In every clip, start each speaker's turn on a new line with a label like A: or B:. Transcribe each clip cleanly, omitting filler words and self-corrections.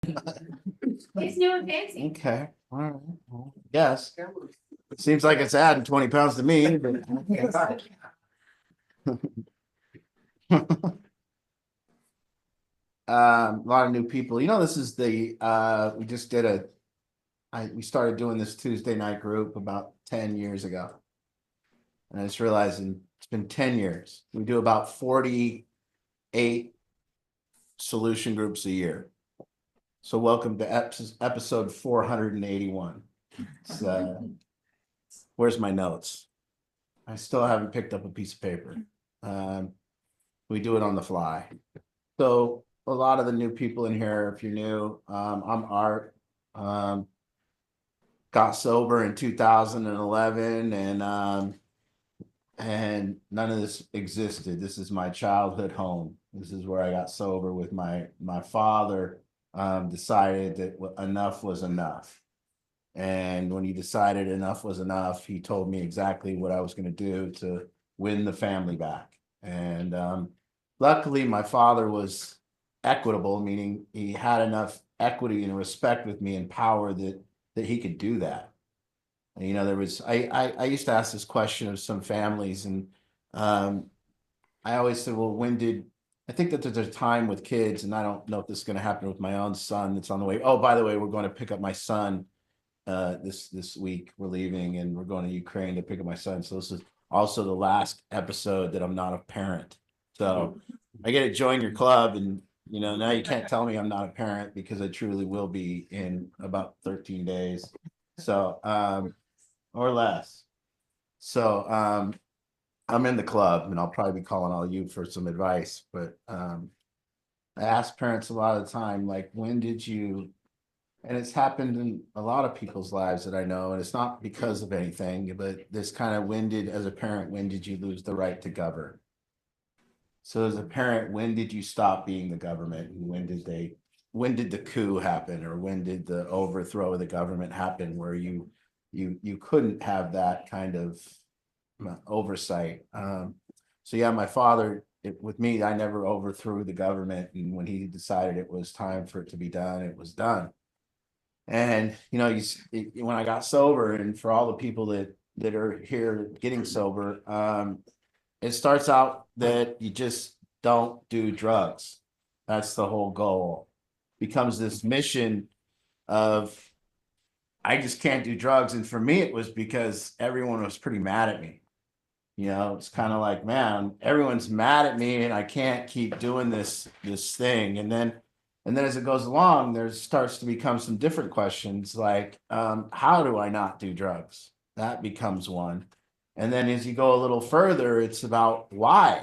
A: He's new and fancy.
B: Okay, all right. Well, yes. It seems like it's adding 20 pounds to me, but. A lot of new people. This is we just did we started doing this Tuesday night group about 10 years ago. And I just realized it's been 10 years. We do about 48 solution groups a year. So welcome to episode 481. Where's my notes? I still haven't picked up a piece of paper. We do it on the fly. So a lot of the new people in here, if you're new, I'm Art. Got sober in 2011 and none of this existed. This is my childhood home. This is where I got sober with my father. Decided that enough was enough. And when he decided enough was enough, he told me exactly what I was going to do to win the family back. And luckily, my father was equitable, meaning he had enough equity and respect with me and power that he could do that. And, there was I used to ask this question of some families, and I always said, well, I think that there's a time with kids, and I don't know if this is going to happen with my own son that's on the way. Oh, by the way, we're going to pick up my son this week. We're leaving and we're going to Ukraine to pick up my son. So this is also the last episode that I'm not a parent. So I get to join your club, and now you can't tell me I'm not a parent, because I truly will be in about 13 days. So or less. So I'm in the club, and I'll probably be calling all you for some advice, but I ask parents a lot of the time, like, when did you, and it's happened in a lot of people's lives that I know, and it's not because of anything, but this kind of, as a parent, when did you lose the right to govern? So as a parent, when did you stop being the government, and when did the coup happen, or when did the overthrow of the government happen, where you couldn't have that kind of oversight? So yeah, my father, with me, I never overthrew the government, and when he decided it was time for it to be done, it was done. And when I got sober, and for all the people that are here getting sober, it starts out that you just don't do drugs. That's the whole goal. Becomes this mission of, I just can't do drugs. And for me, it was because everyone was pretty mad at me. It's kind of like, man, everyone's mad at me and I can't keep doing this thing. And then as it goes along, there starts to become some different questions, like, how do I not do drugs? That becomes one. And then as you go a little further, it's about why.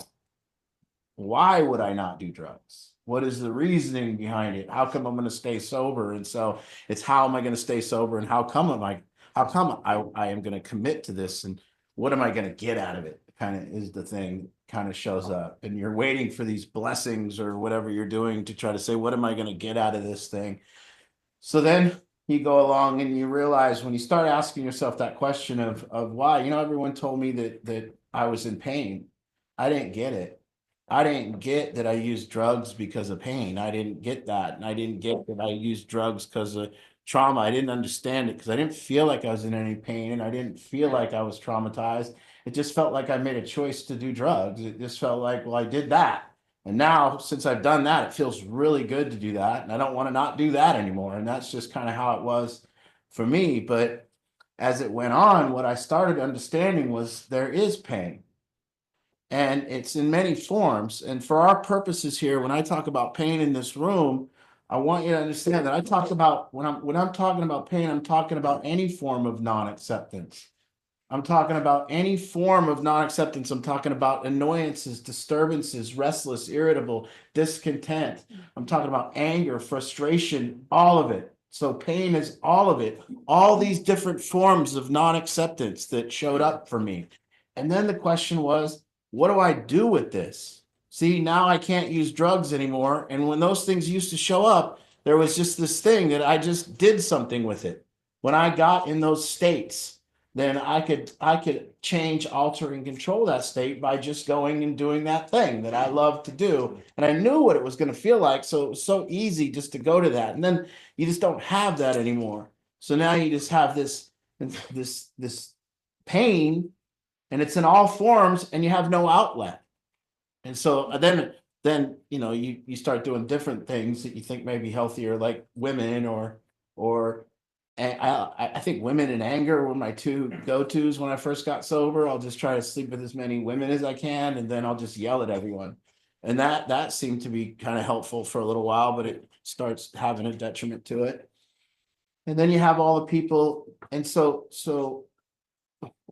B: Why would I not do drugs? What is the reasoning behind it? How come I'm going to stay sober? And so it's, how am I going to stay sober, and how come I am going to commit to this, and what am I going to get out of it? Kind of is the thing, kind of shows up, and you're waiting for these blessings or whatever you're doing to try to say, what am I going to get out of this thing? So then you go along and you realize, when you start asking yourself that question of why, everyone told me that I was in pain. I didn't get it. I didn't get that I used drugs because of pain. I didn't get that. And I didn't get that I used drugs because of trauma. I didn't understand it because I didn't feel like I was in any pain, and I didn't feel like I was traumatized. It just felt like I made a choice to do drugs. It just felt like, well, I did that. And now, since I've done that, it feels really good to do that. And I don't want to not do that anymore. And that's just kind of how it was for me. But as it went on, what I started understanding was there is pain. And it's in many forms. And for our purposes here, when I talk about pain in this room, I want you to understand that I talk about, when I'm talking about pain, I'm talking about any form of non-acceptance. I'm talking about any form of non-acceptance. I'm talking about annoyances, disturbances, restless, irritable, discontent. I'm talking about anger, frustration, all of it. So pain is all of it, all these different forms of non-acceptance that showed up for me. And then the question was, what do I do with this? See, now I can't use drugs anymore. And when those things used to show up, there was just this thing that I just did something with it. When I got in those states, then I could change, alter, and control that state by just going and doing that thing that I love to do. And I knew what it was going to feel like. So it was so easy just to go to that. And then you just don't have that anymore. So now you just have this pain, and it's in all forms, and you have no outlet. And so then you start doing different things that you think may be healthier, like women or I think women and anger were my two go-tos when I first got sober. I'll just try to sleep with as many women as I can, and then I'll just yell at everyone. And that seemed to be kind of helpful for a little while, but it starts having a detriment to it. And then you have all the people, and so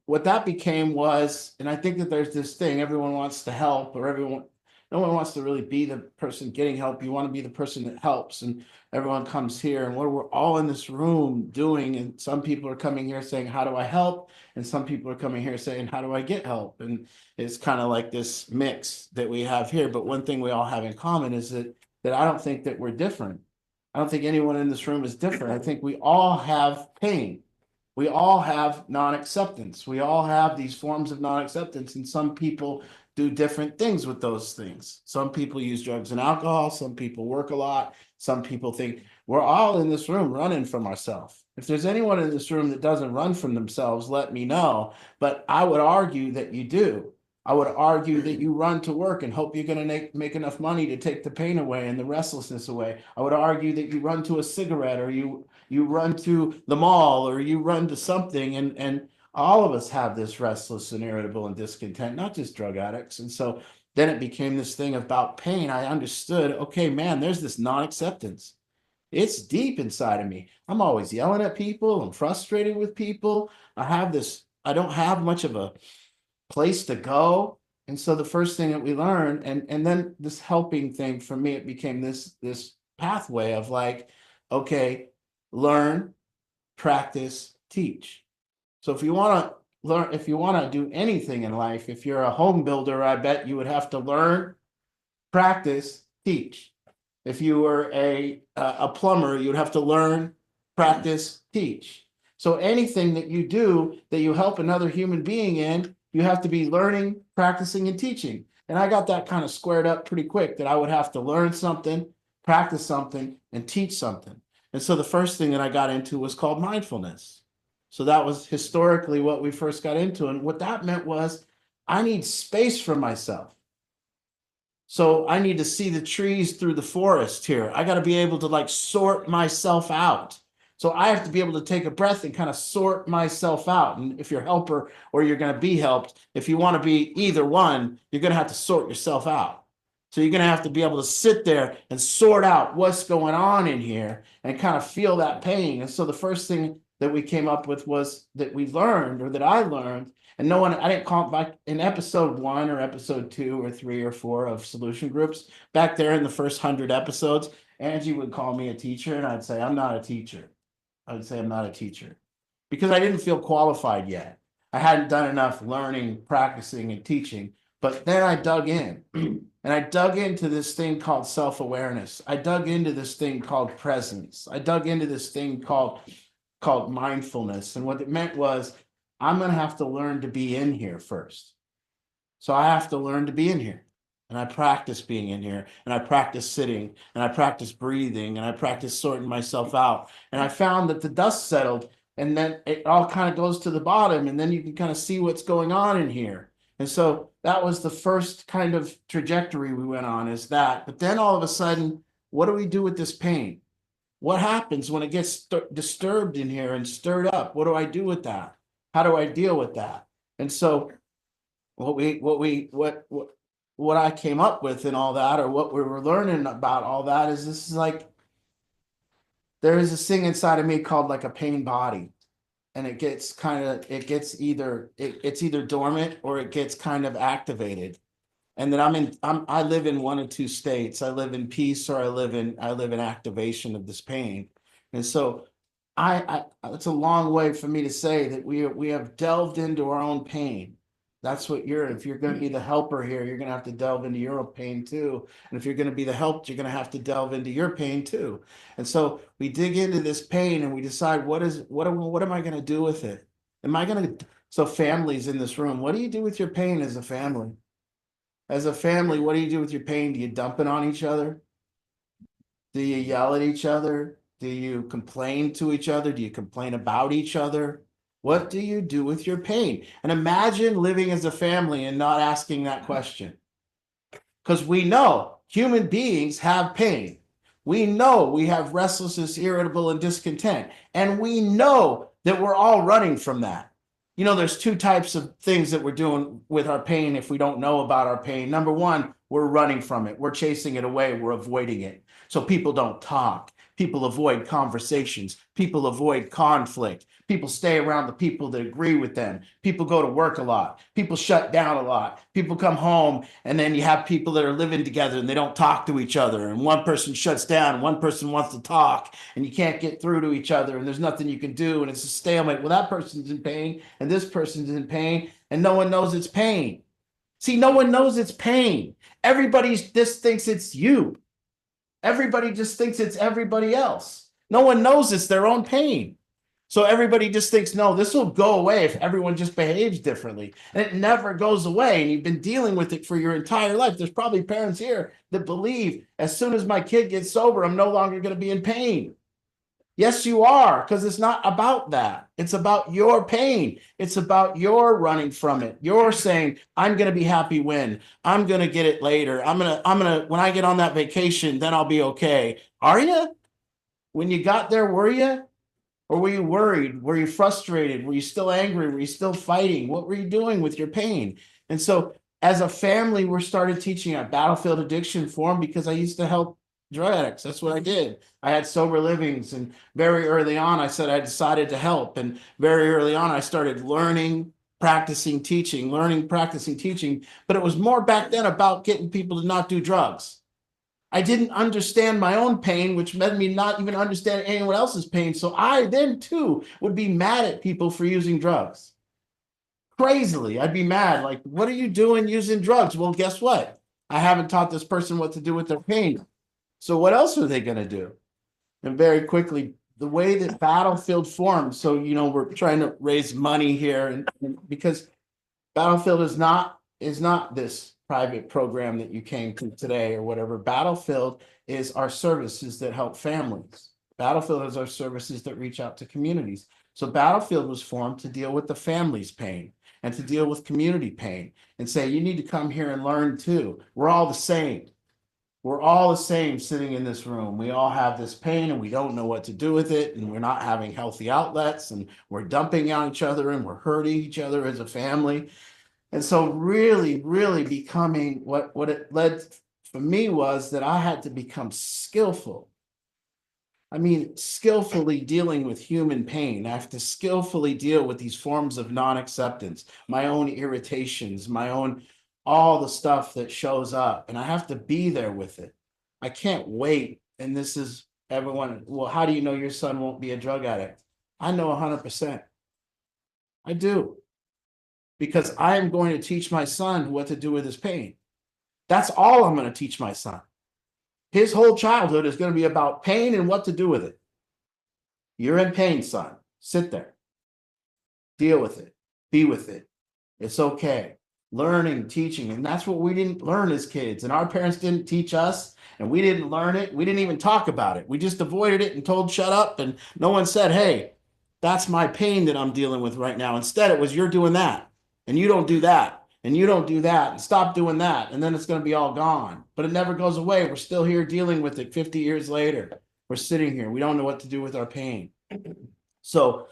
B: what that became was, and I think that there's this thing, everyone wants to help, or no one wants to really be the person getting help. You want to be the person that helps, and everyone comes here, and what we're all in this room doing, and some people are coming here saying, how do I help? And some people are coming here saying, how do I get help? And it's kind of like this mix that we have here. But one thing we all have in common is that I don't think that we're different. I don't think anyone in this room is different. I think we all have pain. We all have non-acceptance. We all have these forms of non-acceptance, and some people do different things with those things. Some people use drugs and alcohol. Some people work a lot. Some people think we're all in this room running from ourselves. If there's anyone in this room that doesn't run from themselves, let me know. But I would argue that you do. I would argue that you run to work and hope you're going to make enough money to take the pain away and the restlessness away. I would argue that you run to a cigarette, or you run to the mall, or you run to something, and all of us have this restless and irritable and discontent, not just drug addicts. And so then it became this thing about pain. I understood, okay, man, there's this non-acceptance. It's deep inside of me. I'm always yelling at people. I'm frustrated with people. I don't have much of a place to go. And so the first thing that we learned, and then this helping thing, for me, it became this pathway of like, okay, learn, practice, teach. So if you want to learn, if you want to do anything in life, if you're a home builder, I bet you would have to learn, practice, teach. If you were a plumber, you'd have to learn, practice, teach. So anything that you do that you help another human being in, you have to be learning, practicing, and teaching. And I got that kind of squared up pretty quick, that I would have to learn something, practice something, and teach something. And so the first thing that I got into was called mindfulness. So that was historically what we first got into. And what that meant was I need space for myself. So I need to see the trees through the forest here. I got to be able to like sort myself out. So I have to be able to take a breath and kind of sort myself out. And if you're a helper or you're going to be helped, if you want to be either one, you're going to have to sort yourself out. So you're going to have to be able to sit there and sort out what's going on in here and kind of feel that pain. And so the first thing that we came up with was that we learned, or that I learned, and no one, I didn't call it back in episode 1 or episode 2 or 3 or 4 of Solution Groups. Back there in the first 100 episodes, Angie would call me a teacher, and I'd say, I'm not a teacher. I would say I'm not a teacher because I didn't feel qualified yet. I hadn't done enough learning, practicing, and teaching. But then I dug in and I dug into this thing called self-awareness. I dug into this thing called presence. I dug into this thing called mindfulness. And what it meant was, I'm going to have to learn to be in here first. So I have to learn to be in here. And I practice being in here, and I practice sitting, and I practice breathing, and I practice sorting myself out. And I found that the dust settled, and then it all kind of goes to the bottom, and then you can kind of see what's going on in here. And so that was the first kind of trajectory we went on, is that. But then all of a sudden, what do we do with this pain? What happens when it gets disturbed in here and stirred up? What do I do with that? How do I deal with that? And so what I came up with and all that, or what we were learning about all that, is this is like, there is this thing inside of me called like a pain body. And it gets it's either dormant or it gets kind of activated. And then I live in one of two states. I live in peace, or I live in activation of this pain. And so it's a long way for me to say that we have delved into our own pain. That's what if you're going to be the helper here, you're going to have to delve into your own pain too. And if you're going to be the helped, you're going to have to delve into your pain too. And so we dig into this pain and we decide what am I going to do with it? So families in this room, what do you do with your pain as a family? As a family, what do you do with your pain? Do you dump it on each other? Do you yell at each other? Do you complain to each other? Do you complain about each other? What do you do with your pain? And imagine living as a family and not asking that question. Because we know human beings have pain. We know we have restlessness, irritable, and discontent. And we know that we're all running from that. You know, there's two types of things that we're doing with our pain if we don't know about our pain. Number one, we're running from it. We're chasing it away. We're avoiding it. So people don't talk. People avoid conversations. People avoid conflict. People stay around the people that agree with them. People go to work a lot. People shut down a lot. People come home, and then you have people that are living together and they don't talk to each other. And one person shuts down, and one person wants to talk, and you can't get through to each other, and there's nothing you can do, and it's a stalemate. Well, that person's in pain, and this person's in pain, and no one knows it's pain. See, no one knows it's pain. Everybody just thinks it's you. Everybody just thinks it's everybody else. No one knows it's their own pain. So everybody just thinks, no, this will go away if everyone just behaves differently. And it never goes away. And you've been dealing with it for your entire life. There's probably parents here that believe as soon as my kid gets sober, I'm no longer going to be in pain. Yes, you are, because it's not about that. It's about your pain. It's about your running from it. You're saying, I'm going to be happy when I'm going to get it later. When I get on that vacation, then I'll be okay. Are you? When you got there, were you? Or were you worried? Were you frustrated? Were you still angry? Were you still fighting? What were you doing with your pain? And so as a family, we started teaching a Battlefield Addiction Forum because I used to help drug addicts. That's what I did. I had sober livings, and very early on, I said I decided to help. And very early on, I started learning, practicing, teaching, learning, practicing, teaching. But it was more back then about getting people to not do drugs. I didn't understand my own pain, which made me not even understand anyone else's pain. So I then too would be mad at people for using drugs. Crazily, I'd be mad. Like, what are you doing using drugs? Well, guess what? I haven't taught this person what to do with their pain. So what else are they going to do? And very quickly, the way that Battlefield formed. So, you know, we're trying to raise money here, and because Battlefield is not this private program that you came to today or whatever. Battlefield is our services that help families. Battlefield is our services that reach out to communities. So Battlefield was formed to deal with the family's pain and to deal with community pain and say, you need to come here and learn too. We're all the same. We're all the same sitting in this room. We all have this pain and we don't know what to do with it. And we're not having healthy outlets, and we're dumping on each other, and we're hurting each other as a family. And so really, really becoming what it led for me was that I had to become skillful. I mean, skillfully dealing with human pain. I have to skillfully deal with these forms of non-acceptance, my own irritations, all the stuff that shows up, and I have to be there with it. I can't wait. And this is everyone. Well, how do you know your son won't be a drug addict? I know 100%. I do. Because I am going to teach my son what to do with his pain. That's all I'm going to teach my son. His whole childhood is going to be about pain and what to do with it. You're in pain, son. Sit there. Deal with it. Be with it. It's okay. Learning, teaching. And that's what we didn't learn as kids. And our parents didn't teach us. And we didn't learn it. We didn't even talk about it. We just avoided it and told shut up. And no one said, hey, that's my pain that I'm dealing with right now. Instead, it was you're doing that. And you don't do that. And you don't do that. And stop doing that. And then it's going to be all gone. But it never goes away. We're still here dealing with it 50 years later. We're sitting here. We don't know what to do with our pain. So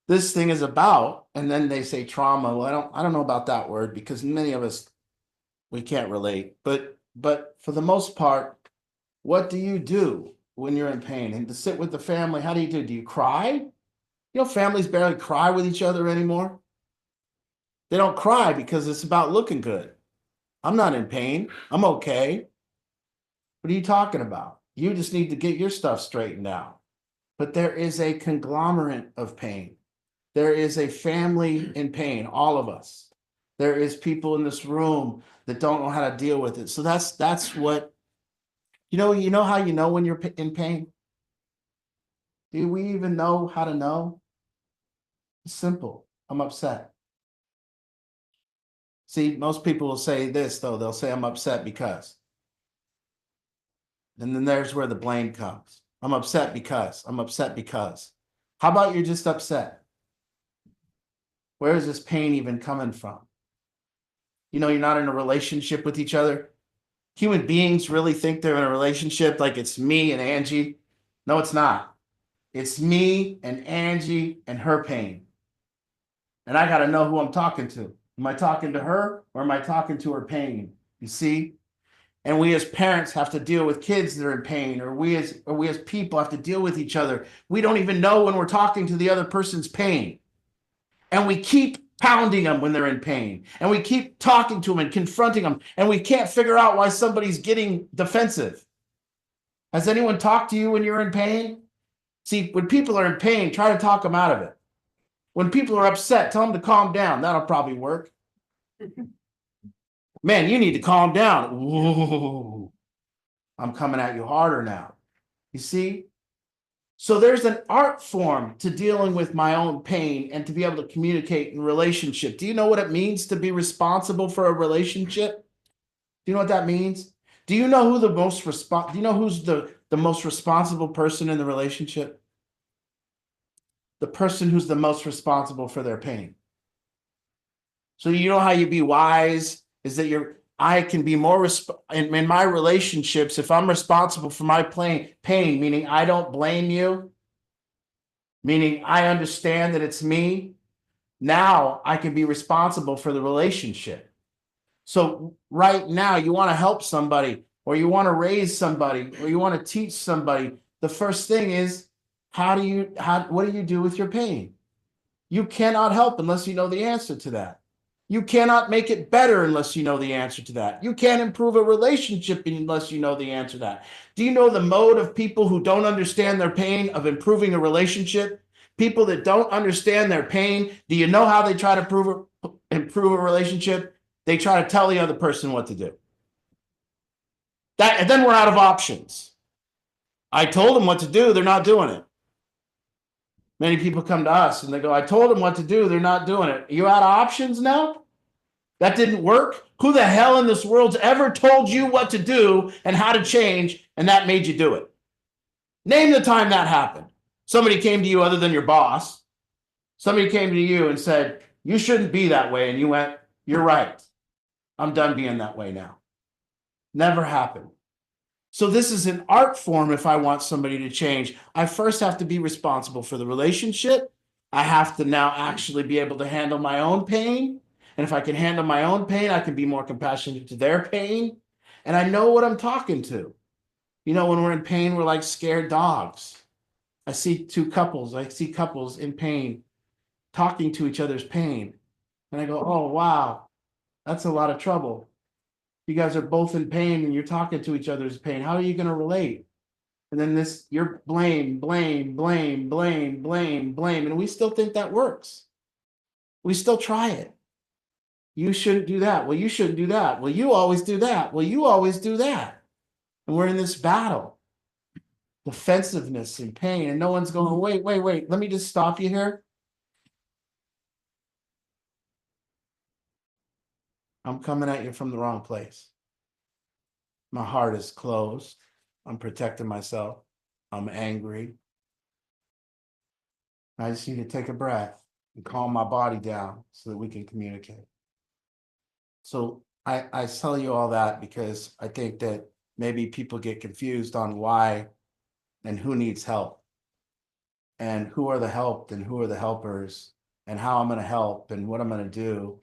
B: this thing is about, and then they say trauma. Well, I don't know about that word, because many of us, we can't relate. But for the most part, what do you do when you're in pain? And to sit with the family, how do you do? Do you cry? You know, families barely cry with each other anymore. They don't cry because it's about looking good. I'm not in pain. I'm okay. What are you talking about? You just need to get your stuff straightened out. But there is a conglomerate of pain. There is a family in pain, all of us. There is people in this room that don't know how to deal with it. So that's what, you know how you know when you're in pain? Do we even know how to know? It's simple. I'm upset. See, most people will say this, though. They'll say, I'm upset because. And then there's where the blame comes. I'm upset because. I'm upset because. How about you're just upset? Where is this pain even coming from? You know, you're not in a relationship with each other. Human beings really think they're in a relationship like it's me and Angie. No, it's not. It's me and Angie and her pain. And I got to know who I'm talking to. Am I talking to her or am I talking to her pain? You see? And we as parents have to deal with kids that are in pain, or we as people have to deal with each other. We don't even know when we're talking to the other person's pain. And we keep pounding them when they're in pain. And we keep talking to them and confronting them. And we can't figure out why somebody's getting defensive. Has anyone talked to you when you're in pain? See, when people are in pain, try to talk them out of it. When people are upset, tell them to calm down. That'll probably work. Man, you need to calm down. Whoa, I'm coming at you harder now. You see? So there's an art form to dealing with my own pain and to be able to communicate in relationship. Do you know what it means to be responsible for a relationship? Do you know what that means? Do you know who the most do you know who's the most responsible person in the relationship? The person who's the most responsible for their pain. So you know how you be wise is that I can be more in my relationships if I'm responsible for my pain, meaning I don't blame you, meaning I understand that it's me. Now I can be responsible for the relationship. So right now you want to help somebody, or you want to raise somebody, or you want to teach somebody. The first thing is, what do you do with your pain? You cannot help unless you know the answer to that. You cannot make it better unless you know the answer to that. You can't improve a relationship unless you know the answer to that. Do you know the mode of people who don't understand their pain of improving a relationship? People that don't understand their pain, do you know how they try to improve a relationship? They try to tell the other person what to do. And then we're out of options. I told them what to do, they're not doing it. Many people come to us and they go, I told them what to do, they're not doing it. Are you out of options now? That didn't work? Who the hell in this world's ever told you what to do and how to change, and that made you do it? Name the time that happened. Somebody came to you other than your boss. Somebody came to you and said, you shouldn't be that way. And you went, you're right. I'm done being that way now. Never happened. So this is an art form. If I want somebody to change, I first have to be responsible for the relationship. I have to now actually be able to handle my own pain. And if I can handle my own pain, I can be more compassionate to their pain. And I know what I'm talking to. You know, when we're in pain, we're like scared dogs. I see couples in pain talking to each other's pain. And I go, oh, wow, that's a lot of trouble. You guys are both in pain and you're talking to each other's pain. How are you going to relate? And then you're blame. And we still think that works. We still try it. You shouldn't do that. Well, you shouldn't do that. Well, you always do that. Well, you always do that. And we're in this battle, defensiveness and pain. And no one's going, wait. Let me just stop you here. I'm coming at you from the wrong place. My heart is closed. I'm protecting myself. I'm angry. I just need to take a breath and calm my body down so that we can communicate. So I tell you all that because I think that maybe people get confused on why and who needs help and who are the helped and who are the helpers and how I'm going to help and what I'm going to do.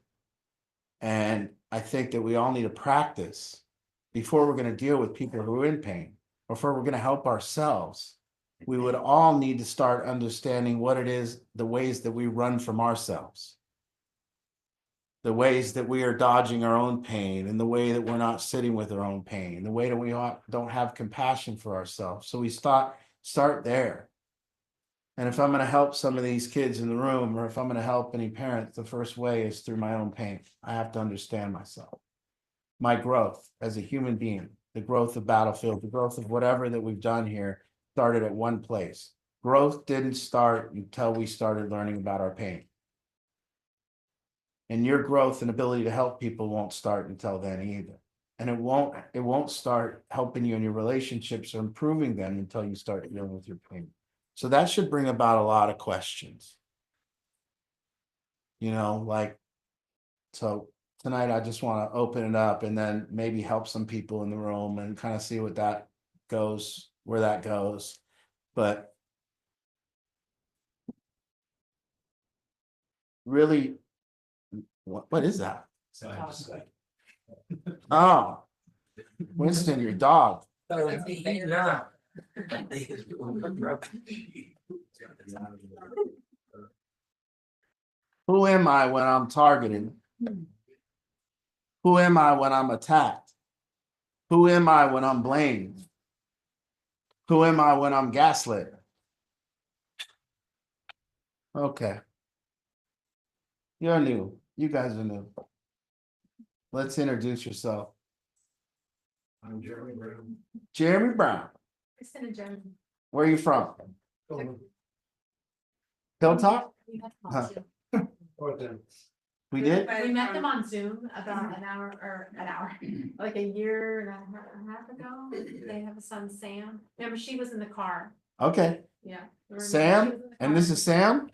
B: And I think that we all need to practice before we're going to deal with people who are in pain, or before we're going to help ourselves. We would all need to start understanding what it is, the ways that we run from ourselves, the ways that we are dodging our own pain, and the way that we're not sitting with our own pain, the way that we don't have compassion for ourselves. So we start there. And if I'm going to help some of these kids in the room, or if I'm going to help any parent, the first way is through my own pain. I have to understand myself. My growth as a human being, the growth of Battlefield, the growth of whatever that we've done here started at one place. Growth didn't start until we started learning about our pain. And your growth and ability to help people won't start until then either. And it won't start helping you in your relationships or improving them until you start dealing with your pain. So that should bring about a lot of questions. You know, like, so tonight I just want to open it up and then maybe help some people in the room and kind of see what that goes, where that goes. But really, what is that? Oh, Winston, your dog. Who am I when I'm targeted? Who am I when I'm attacked? Who am I when I'm blamed? Who am I when I'm gaslit? Okay. You're new. You guys are new. Let's introduce yourself.
A: I'm Jeremy Brown.
B: Jeremy Brown.
C: Kristen and Jeremy.
B: Where are you from? Hilltop?
C: We met them
B: Huh.
C: on Zoom.
A: Or them.
B: We did?
C: We met them on Zoom about an hour, like a year and a half ago. They have a son, Sam. Remember, she was in the car.
B: Okay.
C: Yeah.
B: Sam? And this is Sam?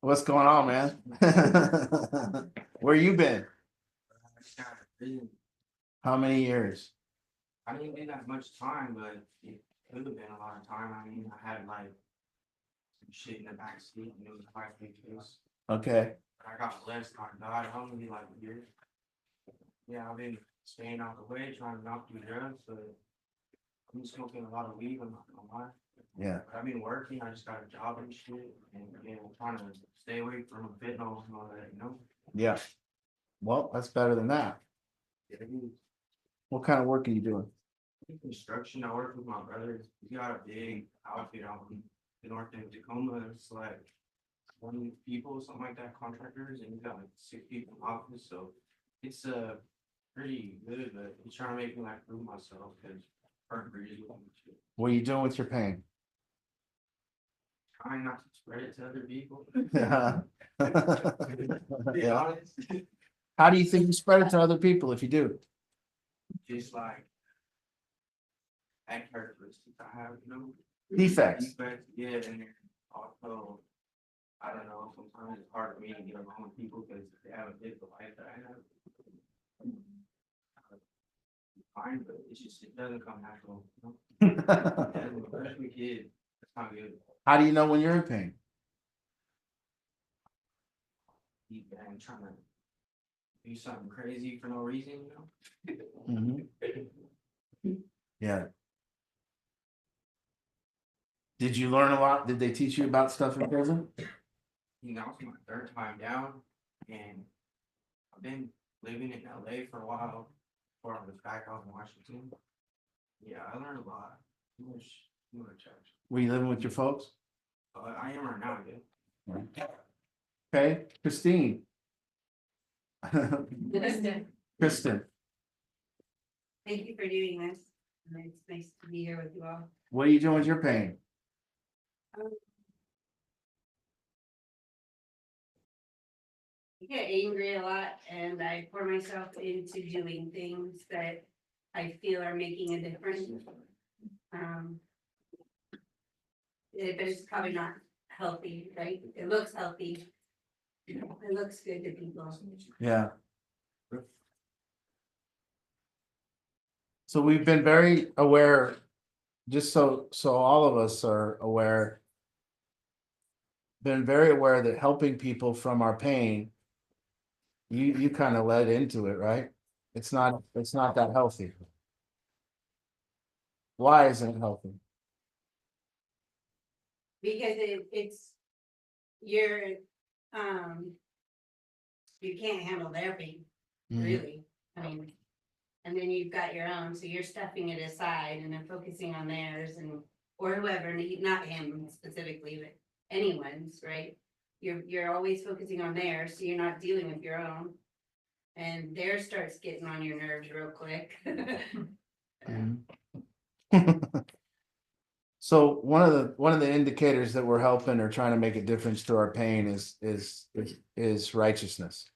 B: What's going on, man? Where you been? How many years?
D: I didn't get that much time, but it could have been a lot of time. I mean, I had like some shit in the backseat and it was quite a big case.
B: Okay.
D: But I got blessed, I died only like a year. Yeah, I've been staying out the way, trying to not do drugs, but I've been smoking a lot of weed, I'm not gonna lie.
B: Yeah.
D: But I've been working, I just got a job and shit, and again, I'm trying to stay away from fentanyl and all that, you know?
B: Yeah. Well, that's better than that.
D: Yeah, I mean,
B: What kind of work are you doing?
D: construction, I work with my brother, he got a big outfit out in the north end of Tacoma, it's like 20 people, something like that, contractors, and he's got like 6 people in the office, so it's pretty good, but he's trying to make me like prove myself, because hard bridges with him, and shit.
B: What are you doing with your pain?
D: Trying not to spread it to other people.
B: Yeah.
D: To be
B: Yeah.
D: honest,
B: How do you think you spread it to other people if you do?
D: just like bad characteristics I have, you know?
B: Defects.
D: Defects, yeah, and then also, I don't know, sometimes it's hard for me to get along with people because they haven't lived the life that I have. Fine, but it's just, it doesn't come natural, you know? It doesn't, especially kids, it's not good.
B: How do you know when you're in pain?
D: Deep down, trying to do something crazy for no reason, you know?
B: Yeah. Did you learn a lot? Did they teach you about stuff in prison?
D: You know, it's my 3rd time down, and I've been living in LA for a while, before I was back out in Washington. Yeah, I learned a lot, too much charge.
B: Were you living with your folks?
D: I am right now, yeah.
B: Okay, Christine.
C: Kristen.
B: Kristen,
E: Thank you for doing this. And it's nice to be here with you all.
B: what are you doing with your pain?
E: I get angry a lot and I pour myself into doing things that I feel are making a difference. But it's probably not healthy, right? It looks healthy. It looks good to people.
B: Yeah. So we've been very aware, just so all of us are aware. Been very aware that helping people from our pain. You kind of led into it, right? It's not that healthy. Why isn't it healthy?
E: Because it's, you're, you can't handle their pain, really. I mean, and then you've got your own, so you're stuffing it aside and then focusing on theirs and, or whoever, not him specifically, but anyone's, right? You're always focusing on theirs, so you're not dealing with your own. And theirs starts getting on your nerves real quick.
B: Mhm. So one of the indicators that we're helping or trying to make a difference to our pain is righteousness.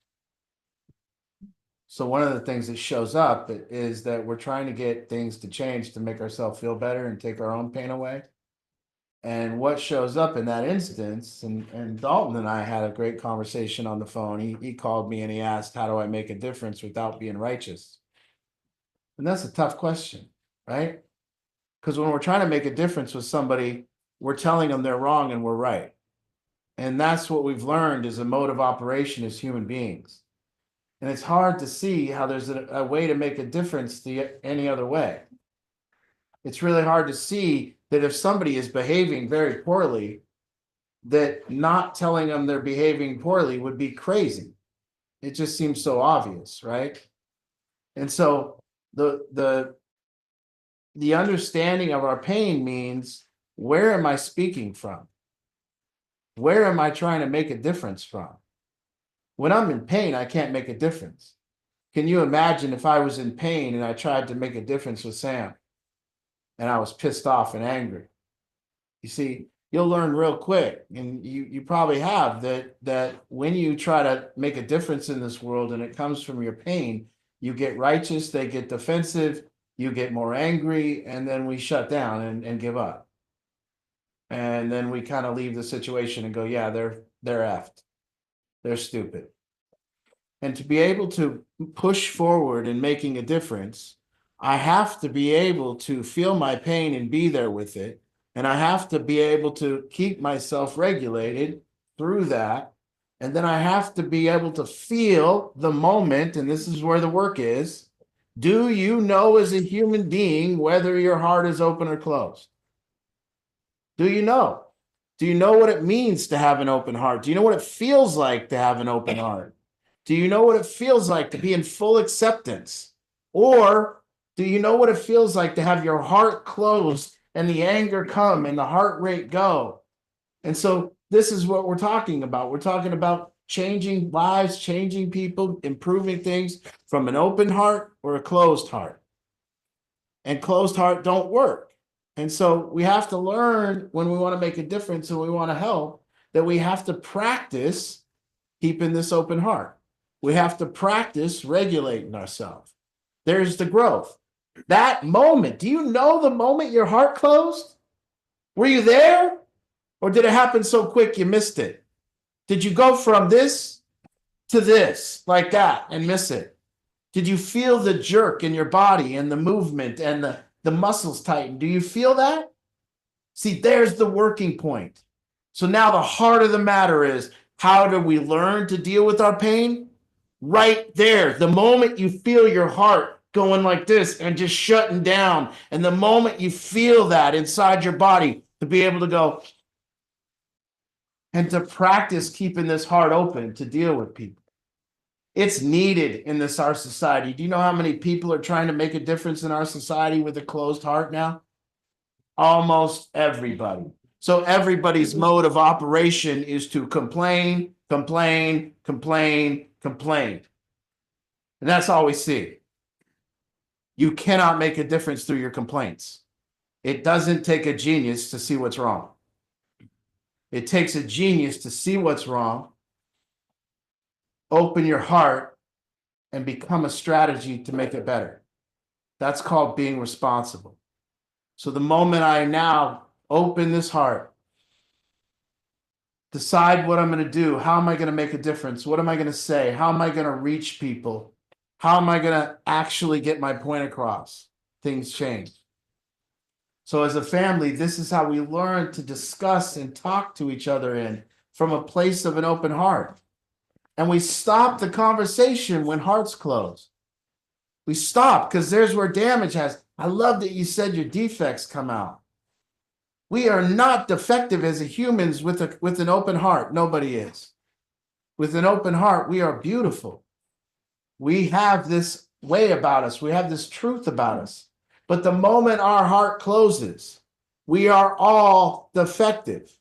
B: So one of the things that shows up is that we're trying to get things to change to make ourselves feel better and take our own pain away. And what shows up in that instance, and Dalton and I had a great conversation on the phone. He called me and he asked, how do I make a difference without being righteous? And that's a tough question, right? Because when we're trying to make a difference with somebody, we're telling them they're wrong and we're right. And that's what we've learned is a mode of operation as human beings. And it's hard to see how there's a way to make a difference any other way. It's really hard to see that if somebody is behaving very poorly, that not telling them they're behaving poorly would be crazy. It just seems so obvious, right? And so the understanding of our pain means, where am I speaking from? Where am I trying to make a difference from? When I'm in pain, I can't make a difference. Can you imagine if I was in pain and I tried to make a difference with Sam and I was pissed off and angry? You see, you'll learn real quick, and you probably have, that when you try to make a difference in this world and it comes from your pain, you get righteous, they get defensive, you get more angry, and then we shut down and give up. And then we kind of leave the situation and go, yeah, they're effed. They're stupid. And to be able to push forward in making a difference, I have to be able to feel my pain and be there with it. And I have to be able to keep myself regulated through that. And then I have to be able to feel the moment, and this is where the work is. Do you know as a human being whether your heart is open or closed? Do you know? Do you know what it means to have an open heart? Do you know what it feels like to have an open heart? Do you know what it feels like to be in full acceptance? Or do you know what it feels like to have your heart closed and the anger come and the heart rate go? And so this is what we're talking about. We're talking about changing lives, changing people, improving things from an open heart or a closed heart. And closed heart don't work. And so we have to learn, when we want to make a difference and we want to help, that we have to practice keeping this open heart. We have to practice regulating ourselves. There's the growth. That moment, do you know the moment your heart closed? Were you there? Or did it happen so quick you missed it? Did you go from this to this like that and miss it? Did you feel the jerk in your body and the movement and the muscles tighten? Do you feel that? See, there's the working point. So now the heart of the matter is, how do we learn to deal with our pain? Right there. The moment you feel your heart going like this and just shutting down, and the moment you feel that inside your body, to be able to go and to practice keeping this heart open to deal with people. It's needed in our society. Do you know how many people are trying to make a difference in our society with a closed heart now? Almost everybody. So everybody's mode of operation is to complain, complain, complain, complain. And that's all we see. You cannot make a difference through your complaints. It doesn't take a genius to see what's wrong. It takes a genius to see what's wrong, open your heart, and become a strategy to make it better. That's called being responsible. So the moment I now open this heart, decide what I'm going to do, how am I going to make a difference? What am I going to say? How am I going to reach people? How am I going to actually get my point across? Things change. So as a family, this is how we learn to discuss and talk to each other from a place of an open heart. And we stop the conversation when hearts close. We stop, because there's where damage has. I love that you said your defects come out. We are not defective as humans with an open heart. Nobody is. With an open heart, we are beautiful. We have this way about us. We have this truth about us. But the moment our heart closes, we are all defective.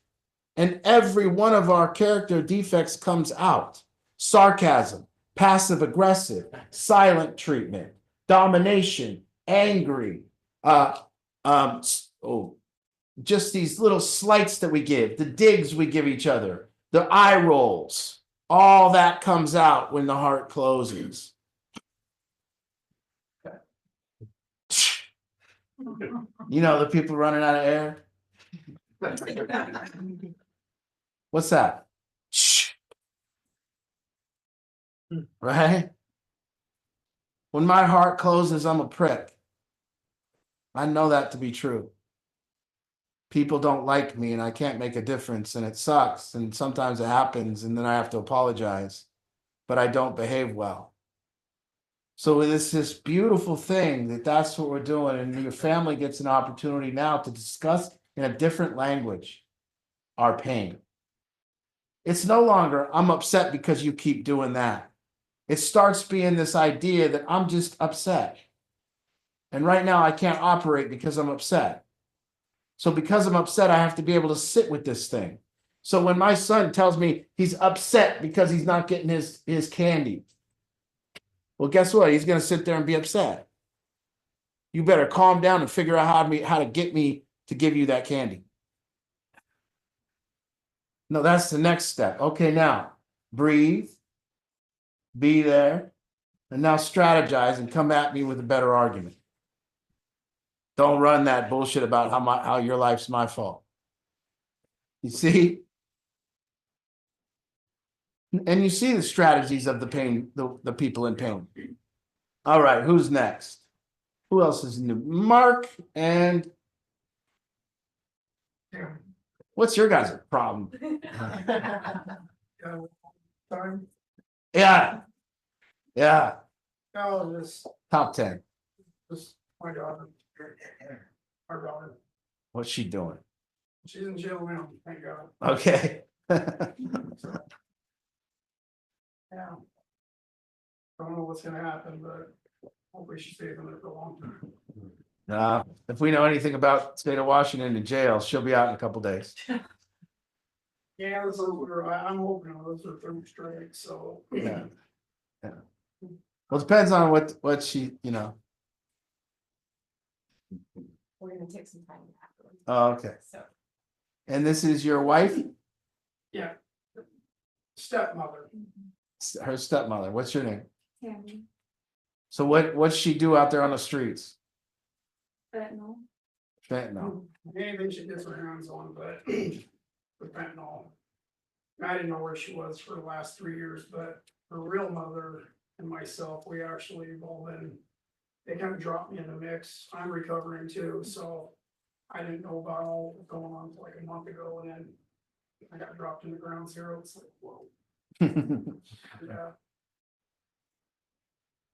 B: And every one of our character defects comes out. Sarcasm, passive aggressive, silent treatment, domination, angry, just these little slights that we give, the digs we give each other, the eye rolls, all that comes out when the heart closes. You know, the people running out of air. What's that? Right? When my heart closes, I'm a prick. I know that to be true. People don't like me and I can't make a difference and it sucks. And sometimes it happens and then I have to apologize, but I don't behave well. So it's this beautiful thing that's what we're doing. And your family gets an opportunity now to discuss in a different language our pain. It's no longer, I'm upset because you keep doing that. It starts being this idea that I'm just upset. And right now I can't operate because I'm upset. So because I'm upset, I have to be able to sit with this thing. So when my son tells me he's upset because he's not getting his candy, well, guess what? He's going to sit there and be upset. You better calm down and figure out how to get me to give you that candy. No, that's the next step. Okay, now breathe, be there, and now strategize and come at me with a better argument. Don't run that bullshit about how your life's my fault. You see? And you see the strategies of the pain, the people in pain. All right, who's next? Who else is new? Mark and what's your guys' problem?
A: Time,
B: Yeah. Yeah.
A: no, this,
B: Top 10.
A: my daughter. Our daughter,
B: What's she doing?
A: she's in jail now, thank God.
B: Okay.
A: So, yeah. Don't know what's gonna happen, but hopefully she stays in there for a long time.
B: If we know anything about state of Washington and jail, she'll be out in a couple days.
A: Yeah, this is where I'm hoping those are third strike, so.
B: Yeah. Yeah. Well, it depends on what she, you know.
C: We're gonna take some time afterwards.
B: Oh, okay.
C: So,
B: And this is your wife?
A: Yeah. Stepmother,
B: Her stepmother. What's your name?
C: Tammy,
B: So what's she do out there on the streets?
C: fentanyl.
B: Fentanyl.
A: anything she gets her hands on, but with fentanyl. I didn't know where she was for the last 3 years, but her real mother and myself, we actually have all been. They kind of dropped me in the mix. I'm recovering too, so I didn't know about all that was going on for like a month ago, and then I got dropped in the ground zero. It's like, whoa. Yeah.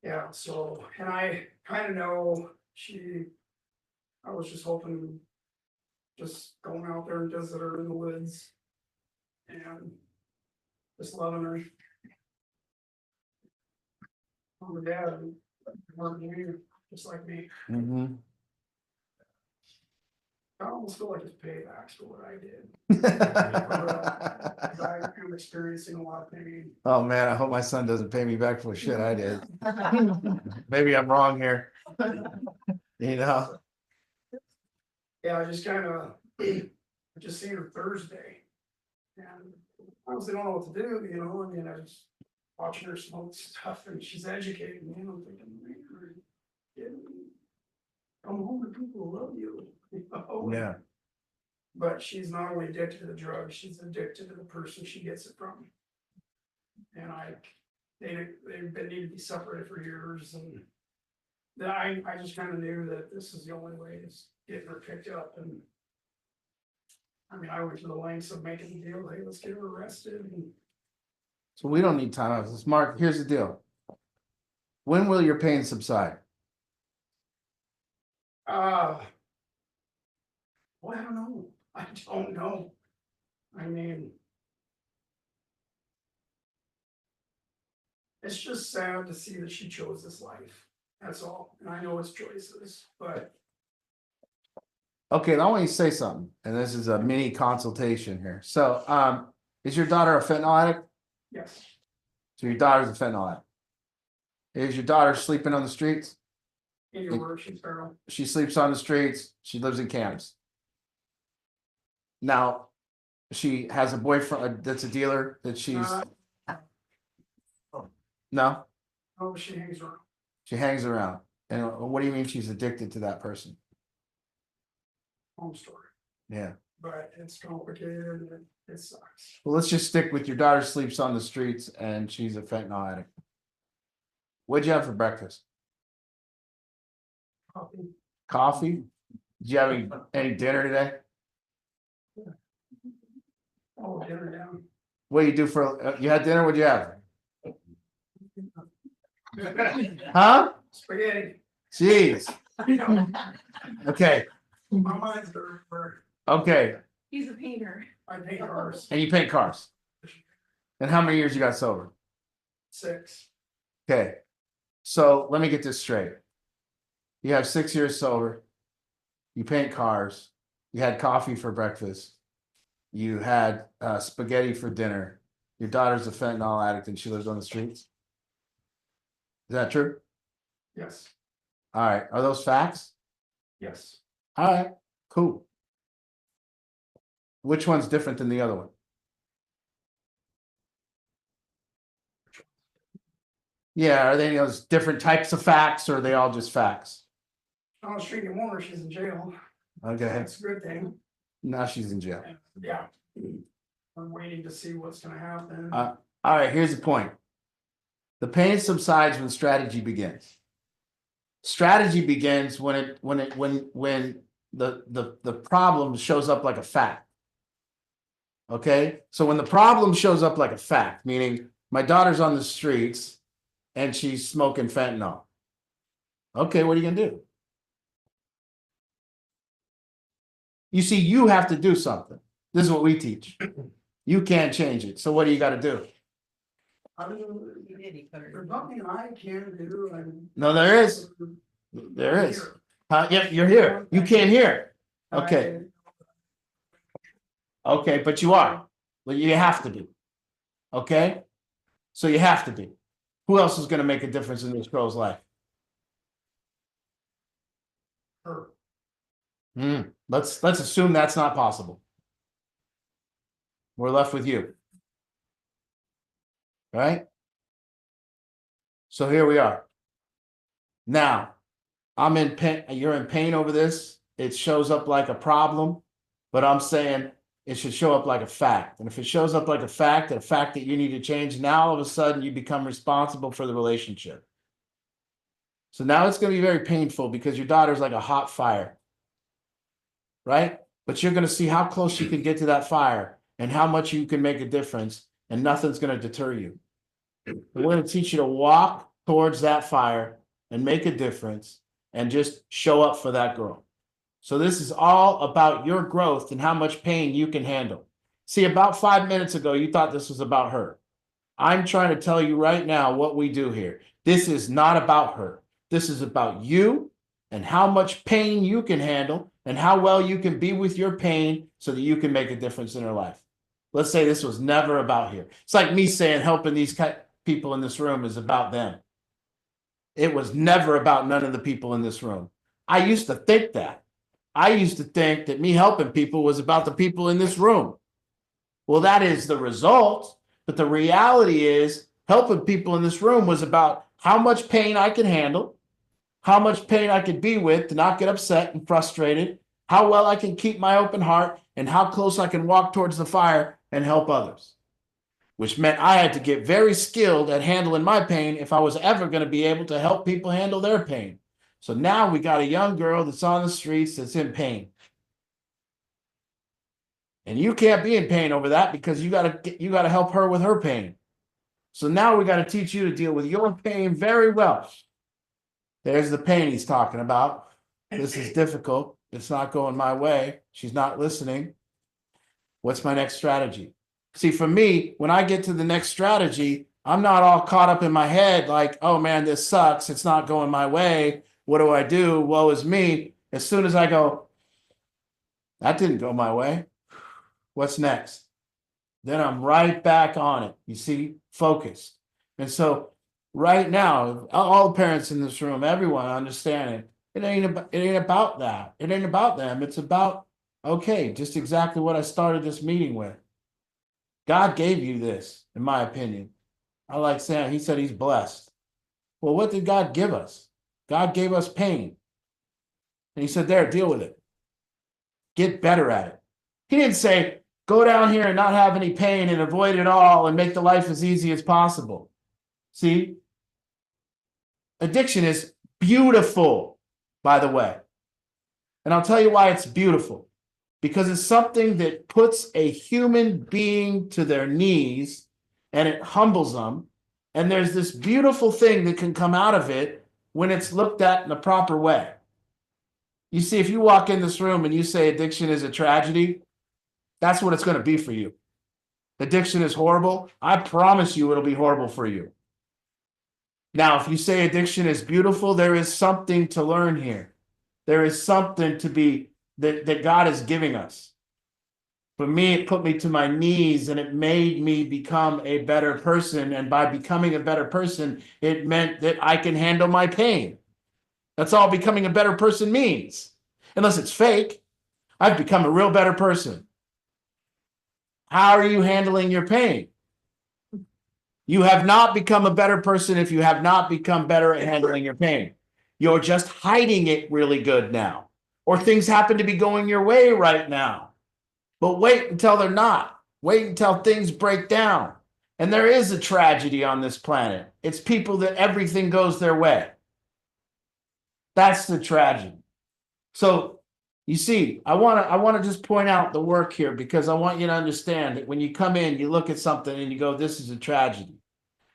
A: Yeah, so, and I kind of know I was just hoping, just going out there and visit her in the woods. And just loving her. I'm a dad, working here, just like me.
B: Mhm.
A: I almost feel like it's paybacks for what I did. I'm experiencing a lot of pain.
B: Oh, man, I hope my son doesn't pay me back for the shit I did. Maybe I'm wrong here. You know?
A: Yeah, I just kind of, I just seen her Thursday. And I honestly don't know what to do, you know, I mean, I was watching her smoke stuff and she's educating me and I'm thinking, man, you're kidding me. Come home to people who love you. You know?
B: Yeah.
A: But she's not only addicted to the drug, she's addicted to the person she gets it from. And they've been needing to be separated for years and. I just kind of knew that this is the only way is getting her picked up and. I mean, I went to the lengths of making the deal, hey, let's get her arrested and.
B: So we don't need time out. Mark, here's the deal. When will your pain subside?
A: Well, I don't know. I don't know. I mean. It's just sad to see that she chose this life. That's all. And I know it's choices, but
B: Okay, I want you to say something, and this is a mini consultation here. So, is your daughter a fentanyl addict?
A: yes,
B: So your daughter's a fentanyl addict. Is your daughter sleeping on the streets?
A: either way, she's feral.
B: She sleeps on the streets. She lives in camps. Now, she has a boyfriend that's a dealer that she's, no,
A: Oh, she hangs around.
B: she hangs around. And what do you mean she's addicted to that person?
A: Home story,
B: Yeah.
A: but it's complicated and it sucks.
B: Well, let's just stick with your daughter sleeps on the streets and she's a fentanyl addict. What'd you have for breakfast?
A: Coffee.
B: Coffee? Did you have any dinner today?
A: Oh, dinner down.
B: What do you do for, you had dinner? What'd you have? Huh?
A: Spaghetti.
B: Jeez. Okay,
A: My mind's everywhere.
B: okay.
C: He's a painter.
A: I paint cars.
B: And you paint cars. And how many years you got sober?
A: 6.
B: Okay. So let me get this straight. You have 6 years sober. You paint cars. You had coffee for breakfast. You had spaghetti for dinner. Your daughter's a fentanyl addict and she lives on the streets. Is that true?
A: Yes,
B: All right. Are those facts?
A: yes.
B: All right. Cool. Which one's different than the other one? Yeah. Are they any of those different types of facts or are they all just facts?
A: On the street anymore, she's in jail.
B: Okay.
A: That's a good thing.
B: Now she's in jail.
A: Yeah. I'm waiting to see what's gonna happen.
B: All right, here's the point. The pain subsides when strategy begins. Strategy begins when the problem shows up like a fact. Okay, so when the problem shows up like a fact, meaning my daughter's on the streets and she's smoking fentanyl. Okay, what are you gonna do? You see, you have to do something. This is what we teach. You can't change it. So what do you got to do?
A: I mean, there's nothing I can do and.
B: No, there is. There is. Yep, you're here. You can't hear. Okay. Okay, but you are. Well, you have to be. Okay? So you have to be. Who else is going to make a difference in this girl's life?
A: Her.
B: Let's assume that's not possible. We're left with you. Right? So here we are. Now, I'm in pain. You're in pain over this. It shows up like a problem, but I'm saying it should show up like a fact. And if it shows up like a fact that you need to change, now all of a sudden you become responsible for the relationship. So now it's going to be very painful because your daughter's like a hot fire. Right? But you're going to see how close you can get to that fire and how much you can make a difference, and nothing's going to deter you. We're going to teach you to walk towards that fire and make a difference and just show up for that girl. So this is all about your growth and how much pain you can handle. See, about 5 minutes ago, you thought this was about her. I'm trying to tell you right now what we do here. This is not about her. This is about you and how much pain you can handle and how well you can be with your pain so that you can make a difference in her life. Let's say this was never about here. It's like me saying helping these people in this room is about them. It was never about none of the people in this room. I used to think that. I used to think that me helping people was about the people in this room. Well, that is the result. But the reality is helping people in this room was about how much pain I can handle, how much pain I could be with to not get upset and frustrated, how well I can keep my open heart, and how close I can walk towards the fire and help others. Which meant I had to get very skilled at handling my pain if I was ever going to be able to help people handle their pain. So now we got a young girl that's on the streets that's in pain. And you can't be in pain over that because you got to help her with her pain. So now we got to teach you to deal with your pain very well. There's the pain he's talking about. This is difficult. It's not going my way. She's not listening. What's my next strategy? See, for me, when I get to the next strategy, I'm not all caught up in my head like, oh man, this sucks. It's not going my way. What do I do? Woe is me. As soon as I go, that didn't go my way. What's next? Then I'm right back on it. You see, focused. And so right now, all the parents in this room, everyone understand it. It ain't about that. It ain't about them. It's about Okay, just exactly what I started this meeting with. God gave you this, in my opinion. I like Sam, he said he's blessed. Well, what did God give us? God gave us pain. And he said, there, deal with it. Get better at it. He didn't say, go down here and not have any pain and avoid it all and make the life as easy as possible. See? Addiction is beautiful, by the way. And I'll tell you why it's beautiful. Because it's something that puts a human being to their knees and it humbles them. And there's this beautiful thing that can come out of it when it's looked at in a proper way. You see, if you walk in this room and you say addiction is a tragedy, that's what it's going to be for you. Addiction is horrible. I promise you it'll be horrible for you. Now, if you say addiction is beautiful, there is something to learn here. There is something to be that God is giving us. For me, it put me to my knees and it made me become a better person. And by becoming a better person, it meant that I can handle my pain. That's all becoming a better person means. Unless it's fake, I've become a real better person. How are you handling your pain? You have not become a better person if you have not become better at handling your pain. You're just hiding it really good now. Or things happen to be going your way right now. But wait until they're not. Wait until things break down. And there is a tragedy on this planet. It's people that everything goes their way. That's the tragedy. So you see, I want to just point out the work here because I want you to understand that when you come in, you look at something and you go, this is a tragedy.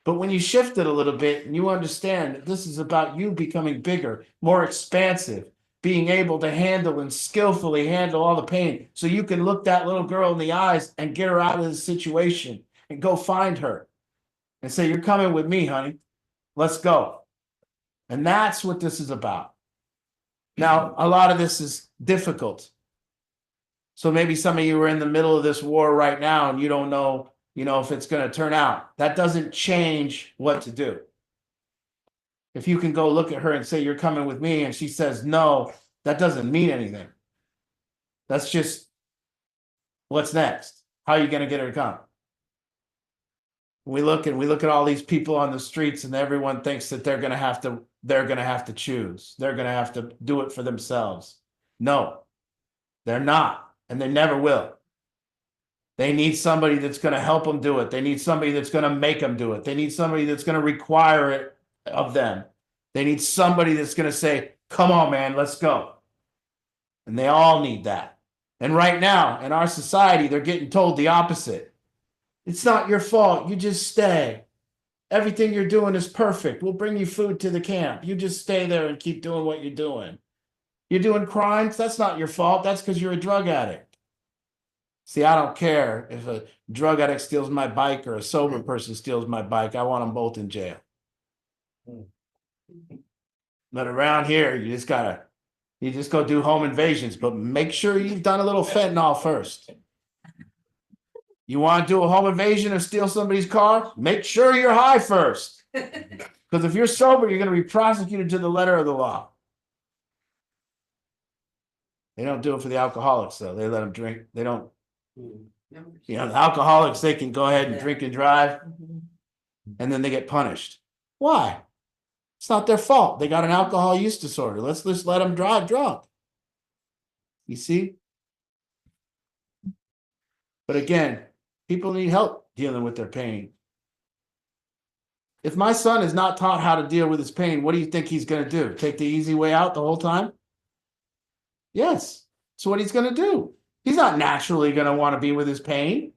B: But when you shift it a little bit and you understand that this is about you becoming bigger, more expansive, being able to handle and skillfully handle all the pain so you can look that little girl in the eyes and get her out of the situation and go find her and say, you're coming with me, honey. Let's go. And that's what this is about. Now, a lot of this is difficult. So maybe some of you are in the middle of this war right now and you don't know, if it's going to turn out. That doesn't change what to do. If you can go look at her and say, you're coming with me, and she says no, that doesn't mean anything. That's just what's next. How are you going to get her to come? We look at all these people on the streets and everyone thinks that they're going to have to choose. They're going to have to do it for themselves. No, they're not. And they never will. They need somebody that's going to help them do it. They need somebody that's going to make them do it. They need somebody that's going to require it of them. They need somebody that's going to say, come on, man, let's go. And they all need that. And right now in our society, they're getting told the opposite. It's not your fault. You just stay. Everything you're doing is perfect. We'll bring you food to the camp. You just stay there and keep doing what you're doing. You're doing crimes. That's not your fault. That's because you're a drug addict. See, I don't care if a drug addict steals my bike or a sober person steals my bike. I want them both in jail. But around here, you just go do home invasions, but make sure you've done a little fentanyl first. You want to do a home invasion or steal somebody's car? Make sure you're high first. Because if you're sober, you're going to be prosecuted to the letter of the law. They don't do it for the alcoholics, though. They let them drink. They don't. The alcoholics, they can go ahead and drink and drive, and then they get punished. Why? It's not their fault. They got an alcohol use disorder. Let's just let them drive drunk. You see? But again, people need help dealing with their pain. If my son is not taught how to deal with his pain, what do you think he's going to do? Take the easy way out the whole time? Yes, that's what he's going to do. He's not naturally going to want to be with his pain.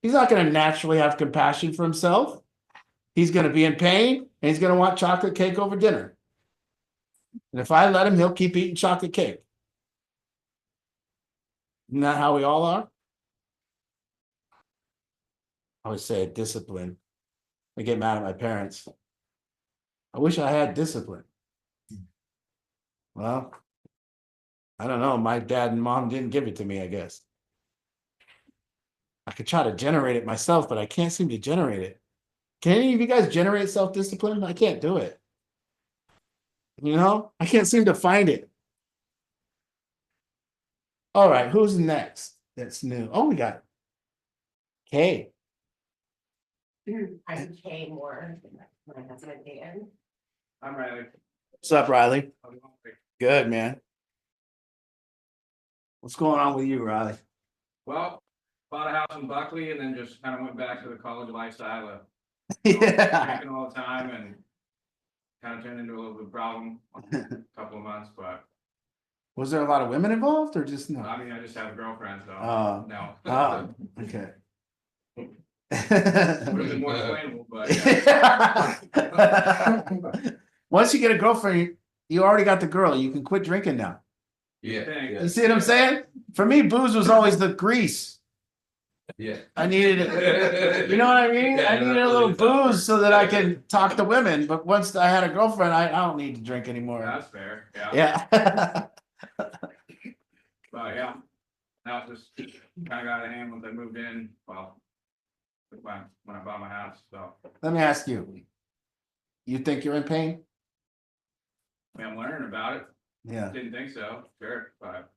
B: He's not going to naturally have compassion for himself. He's going to be in pain and he's going to want chocolate cake over dinner. And if I let him, he'll keep eating chocolate cake. Isn't that how we all are? I would say discipline. I get mad at my parents. I wish I had discipline. Well, I don't know. My dad and mom didn't give it to me, I guess. I could try to generate it myself, but I can't seem to generate it. Can any of you guys generate self-discipline? I can't do it. I can't seem to find it. All right, who's next? That's new. Oh, we got Kay.
F: I'm Kay Moore, my husband Dan.
D: I'm Riley.
B: What's up, Riley? Good, man. What's going on with you, Riley?
G: Well, bought a house in Buckley and then just kind of went back to the college lifestyle of
B: Yeah.
G: drinking all the time and kind of turned into a little bit of a problem a couple of months, but
B: Was there a lot of women involved or just no?
G: I mean, I just have a girlfriend, so
B: Oh.
G: no.
B: Oh, okay.
G: Would have been more explainable, but yeah.
B: Once you get a girlfriend, you already got the girl. You can quit drinking now.
G: Yeah.
B: You see what I'm saying? For me, booze was always the grease.
G: Yeah.
B: I needed it. You know what I mean? I needed a little booze so that I can talk to women. But once I had a girlfriend, I don't need to drink anymore.
G: That's fair, yeah.
B: Yeah.
G: But yeah, now it just kind of got out of hand once I moved in, well, when I bought my house, so
B: Let me ask you. You think you're in pain?
G: I mean, I'm learning about it.
B: Yeah.
G: Didn't think so, sure, but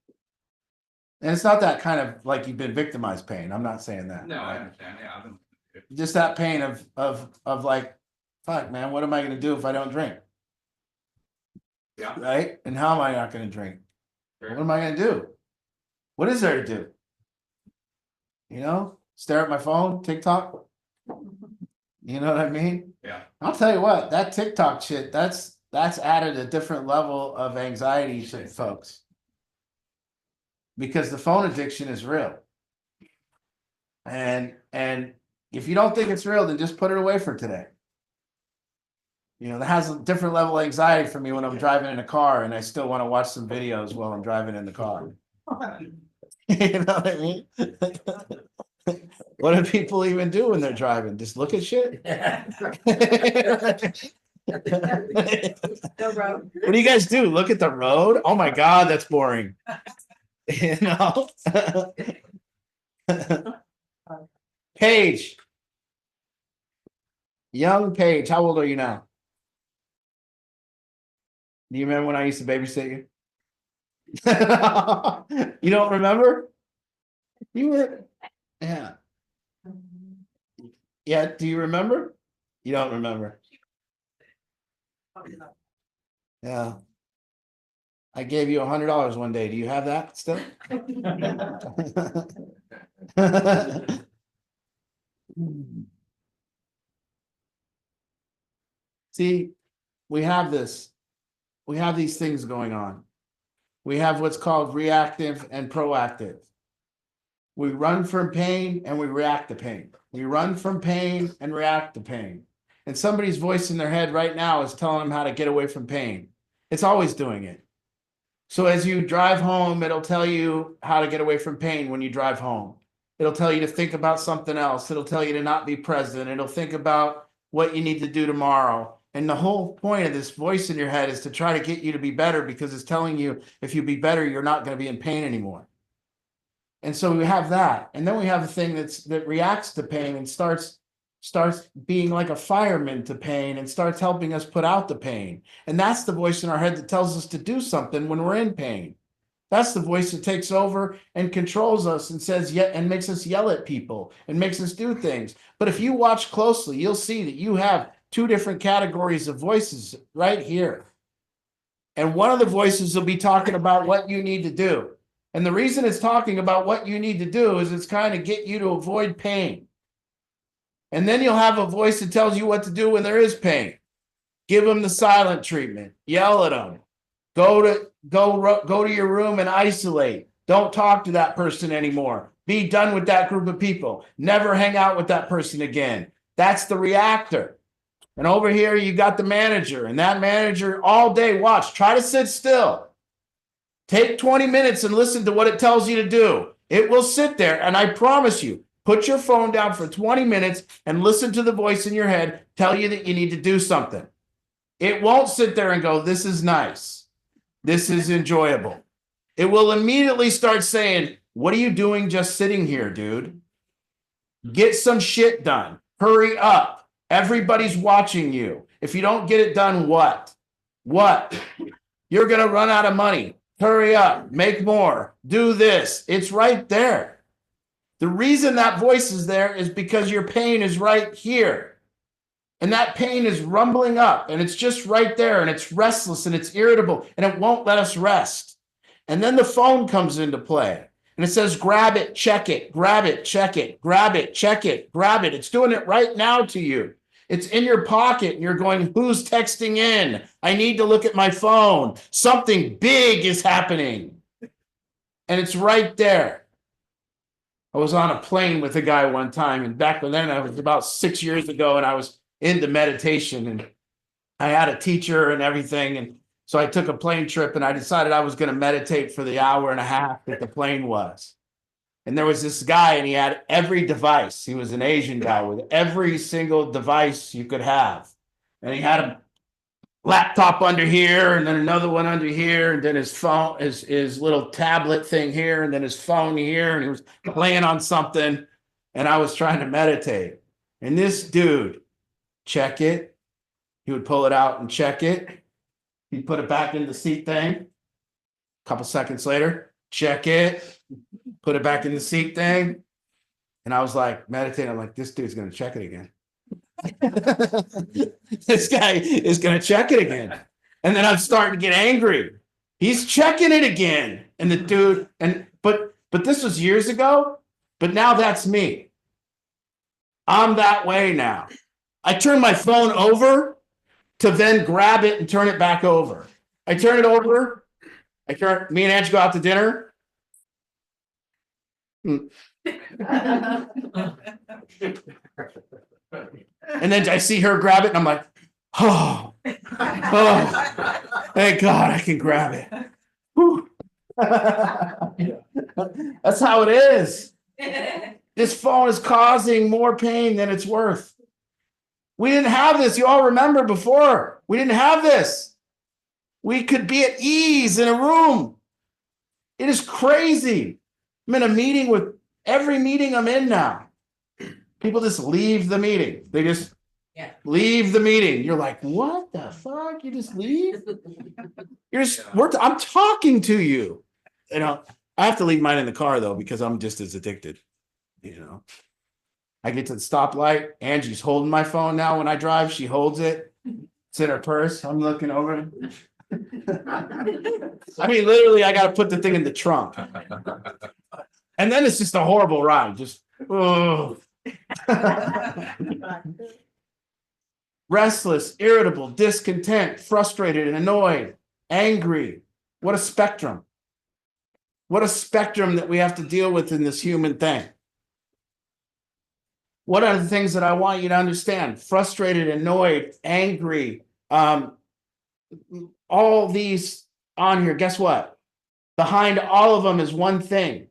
B: And it's not that kind of like you've been victimized pain. I'm not saying that.
G: no, I understand, yeah, I've been.
B: Just that pain of like, fuck, man, what am I gonna do if I don't drink?
G: Yeah.
B: Right? And how am I not gonna drink? What
G: Sure.
B: am I gonna do? What is there to do? You know, stare at my phone, TikTok. You know what I mean?
G: Yeah.
B: I'll tell you what, that TikTok shit, that's added a different level of anxiety to folks. Because the phone addiction is real. And if you don't think it's real, then just put it away for today. You know, that has a different level of anxiety for me when I'm driving in a car and I still want to watch some videos while I'm driving in the car. You know what I mean? What do people even do when they're driving? Just look at shit?
F: The road.
B: What do you guys do? Look at the road? Oh my God, that's boring. You know? Paige. Young Paige, how old are you now? Do you remember when I used to babysit you? You don't remember? You were, yeah. Yeah, do you remember? You don't remember? Yeah. I gave you $100 one day. Do you have that still? See, we have this. We have these things going on. We have what's called reactive and proactive. We run from pain and we react to pain. We run from pain and react to pain. And somebody's voice in their head right now is telling them how to get away from pain. It's always doing it. So as you drive home, it'll tell you how to get away from pain when you drive home. It'll tell you to think about something else. It'll tell you to not be present. It'll think about what you need to do tomorrow. And the whole point of this voice in your head is to try to get you to be better because it's telling you if you be better, you're not going to be in pain anymore. And so we have that. And then we have a thing that reacts to pain and starts being like a fireman to pain and starts helping us put out the pain. And that's the voice in our head that tells us to do something when we're in pain. That's the voice that takes over and controls us and says, yeah, and makes us yell at people and makes us do things. But if you watch closely, you'll see that you have two different categories of voices right here. And one of the voices will be talking about what you need to do. And the reason it's talking about what you need to do is it's kind of get you to avoid pain. And then you'll have a voice that tells you what to do when there is pain. Give them the silent treatment. Yell at them. Go to your room and isolate. Don't talk to that person anymore. Be done with that group of people. Never hang out with that person again. That's the reactor. And over here, you got the manager. And that manager all day, watch, try to sit still. Take 20 minutes and listen to what it tells you to do. It will sit there. And I promise you, put your phone down for 20 minutes and listen to the voice in your head tell you that you need to do something. It won't sit there and go, this is nice. This is enjoyable. It will immediately start saying, what are you doing just sitting here, dude? Get some shit done. Hurry up. Everybody's watching you. If you don't get it done, what? What? You're going to run out of money. hurry up, make more, do this. It's right there. The reason that voice is there is because your pain is right here. And that pain is rumbling up and it's just right there and it's restless and it's irritable and it won't let us rest. And then the phone comes into play and it says, grab it, check it, grab it, check it, grab it, check it, grab it. It's doing it right now to you. It's in your pocket and you're going, who's texting in? I need to look at my phone. Something big is happening. And it's right there. I was on a plane with a guy one time, and back then, I was about 6 years ago, and I was into meditation, and I had a teacher and everything. And so I took a plane trip and I decided I was going to meditate for the hour and a half that the plane was. And there was this guy and he had every device. He was an Asian guy with every single device you could have. And he had a laptop under here and then another one under here and then his phone, his little tablet thing here and then his phone here. And he was playing on something and I was trying to meditate. And this dude, check it. He would pull it out and check it. He'd put it back in the seat thing. A couple seconds later, check it. Put it back in the seat thing. And I was like, meditating. I'm like, this dude's going to check it again. This guy is going to check it again. And then I'm starting to get angry. He's checking it again. And the dude, but this was years ago, but now that's me. I'm that way now. I turn my phone over to then grab it and turn it back over. I turn it over. Me and Angie go out to dinner. And then I see her grab it and I'm like, oh, thank God I can grab it. Whew. That's how it is. This phone is causing more pain than it's worth. We didn't have this. You all remember before. We didn't have this. We could be at ease in a room. It is crazy. I'm in a meeting with every meeting I'm in now. People just leave the meeting. They just leave the meeting. You're like, what the fuck? You just leave? I'm talking to you. You know, I have to leave mine in the car though, because I'm just as addicted. You know, I get to the stoplight. Angie's holding my phone now when I drive. She holds it. It's in her purse. I'm looking over. I mean, literally, I got to put the thing in the trunk. And then it's just a horrible ride. Just, oh. Restless, irritable, discontent, frustrated, and annoyed, angry. What a spectrum. What a spectrum that we have to deal with in this human thing. What are the things that I want you to understand? Frustrated, annoyed, angry, all these on here. Guess what? Behind all of them is one thing: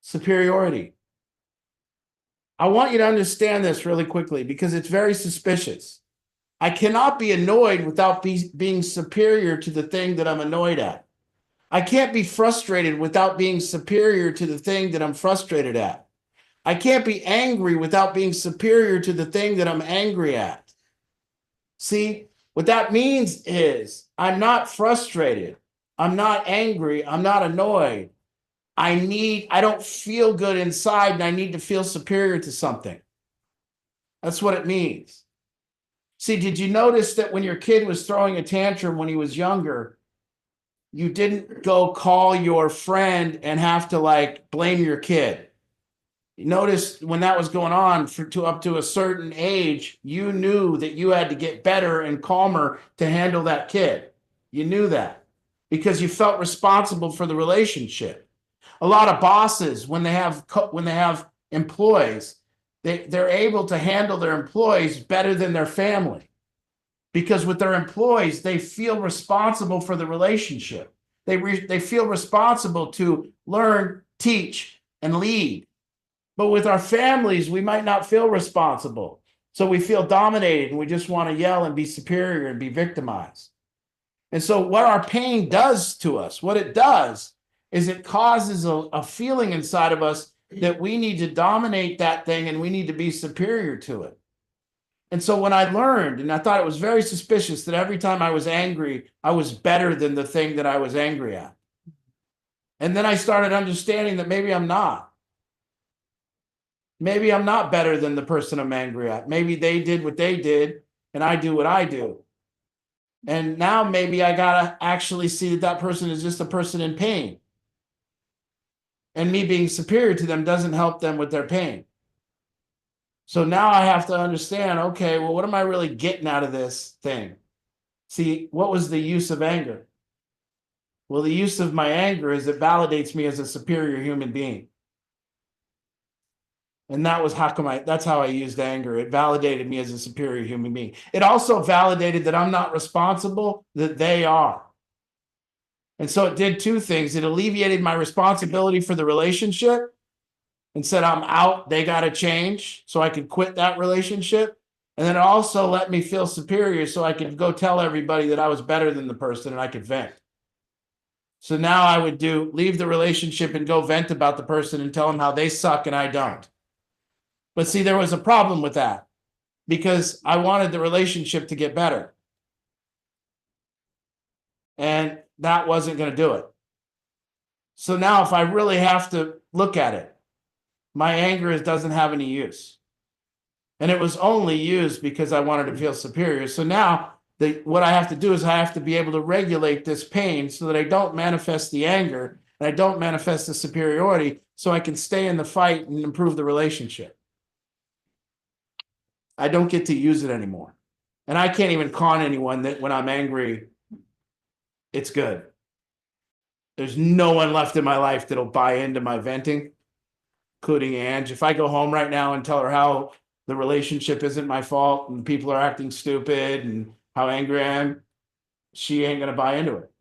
B: superiority. I want you to understand this really quickly because it's very suspicious. I cannot be annoyed without being superior to the thing that I'm annoyed at. I can't be frustrated without being superior to the thing that I'm frustrated at. I can't be angry without being superior to the thing that I'm angry at. See, what that means is I'm not frustrated. I'm not angry. I'm not annoyed. I don't feel good inside and I need to feel superior to something. That's what it means. See, did you notice that when your kid was throwing a tantrum when he was younger, you didn't go call your friend and have to like blame your kid? You notice when that was going on up to a certain age, you knew that you had to get better and calmer to handle that kid. You knew that because you felt responsible for the relationship. A lot of bosses, when they have employees, they're able to handle their employees better than their family. Because with their employees, they feel responsible for the relationship. They feel responsible to learn, teach, and lead. But with our families, we might not feel responsible. So we feel dominated and we just want to yell and be superior and be victimized. And so what our pain does to us, what it does is it causes a feeling inside of us that we need to dominate that thing and we need to be superior to it. And so when I learned, and I thought it was very suspicious that every time I was angry, I was better than the thing that I was angry at. And then I started understanding that maybe I'm not. Maybe I'm not better than the person I'm angry at. Maybe they did what they did and I do what I do. And now maybe I gotta actually see that that person is just a person in pain. And me being superior to them doesn't help them with their pain. So now I have to understand, okay, well, what am I really getting out of this thing? See, what was the use of anger? Well, the use of my anger is it validates me as a superior human being. And that was that's how I used anger. It validated me as a superior human being. It also validated that I'm not responsible, that they are. And so it did two things. It alleviated my responsibility for the relationship and said, I'm out, they got to change, so I could quit that relationship. And then it also let me feel superior so I could go tell everybody that I was better than the person and I could vent. So now I would leave the relationship and go vent about the person and tell them how they suck and I don't. But see, there was a problem with that because I wanted the relationship to get better. And that wasn't going to do it. So now if I really have to look at it, my anger doesn't have any use. And it was only used because I wanted to feel superior. So now what I have to do is I have to be able to regulate this pain so that I don't manifest the anger and I don't manifest the superiority so I can stay in the fight and improve the relationship. I don't get to use it anymore. And I can't even con anyone that when I'm angry, it's good. There's no one left in my life that'll buy into my venting, including Ange. If I go home right now and tell her how the relationship isn't my fault and people are acting stupid and how angry I am, she ain't going to buy into it.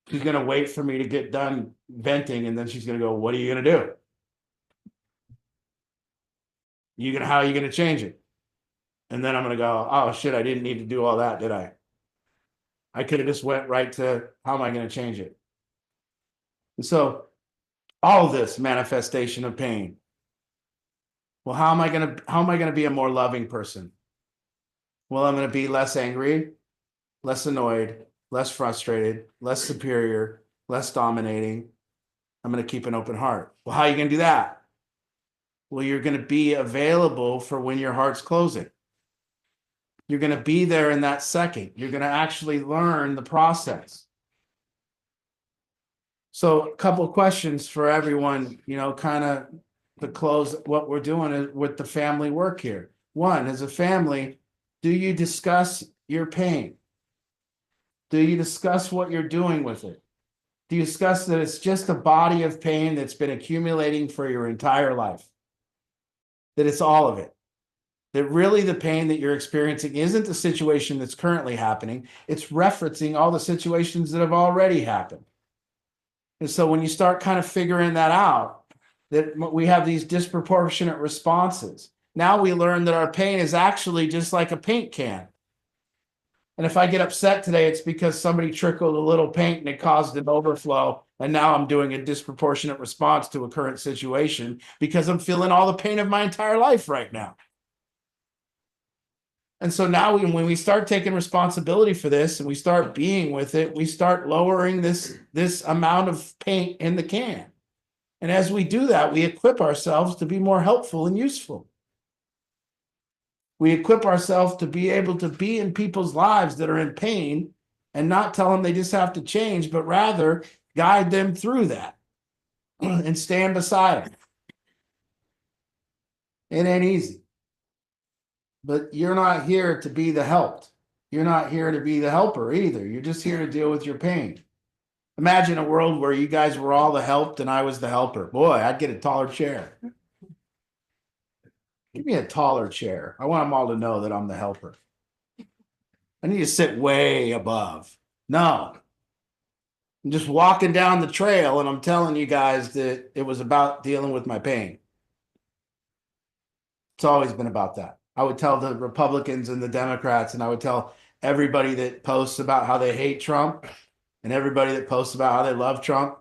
B: She's going to wait for me to get done venting and then she's going to go, what are you going to do? How are you going to change it? And then I'm going to go, oh shit, I didn't need to do all that, did I? I could have just went right to how am I going to change it? And so all this manifestation of pain. Well, how am I going to be a more loving person? Well, I'm going to be less angry, less annoyed, less frustrated, less superior, less dominating. I'm going to keep an open heart. Well, how are you going to do that? Well, you're going to be available for when your heart's closing. You're going to be there in that second. You're going to actually learn the process. So a couple of questions for everyone, kind of to close what we're doing with the family work here. One, as a family, do you discuss your pain? Do you discuss what you're doing with it? Do you discuss that it's just a body of pain that's been accumulating for your entire life? That it's all of it? That really the pain that you're experiencing isn't the situation that's currently happening. It's referencing all the situations that have already happened. And so when you start kind of figuring that out, that we have these disproportionate responses. Now we learn that our pain is actually just like a paint can. And if I get upset today, it's because somebody trickled a little paint and it caused an overflow. And now I'm doing a disproportionate response to a current situation because I'm feeling all the pain of my entire life right now. And so now when we start taking responsibility for this and we start being with it, we start lowering this amount of paint in the can. And as we do that, we equip ourselves to be more helpful and useful. We equip ourselves to be able to be in people's lives that are in pain and not tell them they just have to change, but rather guide them through that and stand beside them. It ain't easy. But you're not here to be the helped. You're not here to be the helper either. You're just here to deal with your pain. Imagine a world where you guys were all the helped and I was the helper. Boy, I'd get a taller chair. Give me a taller chair. I want them all to know that I'm the helper. I need to sit way above. No. I'm just walking down the trail and I'm telling you guys that it was about dealing with my pain. It's always been about that. I would tell the Republicans and the Democrats, and I would tell everybody that posts about how they hate Trump and everybody that posts about how they love Trump,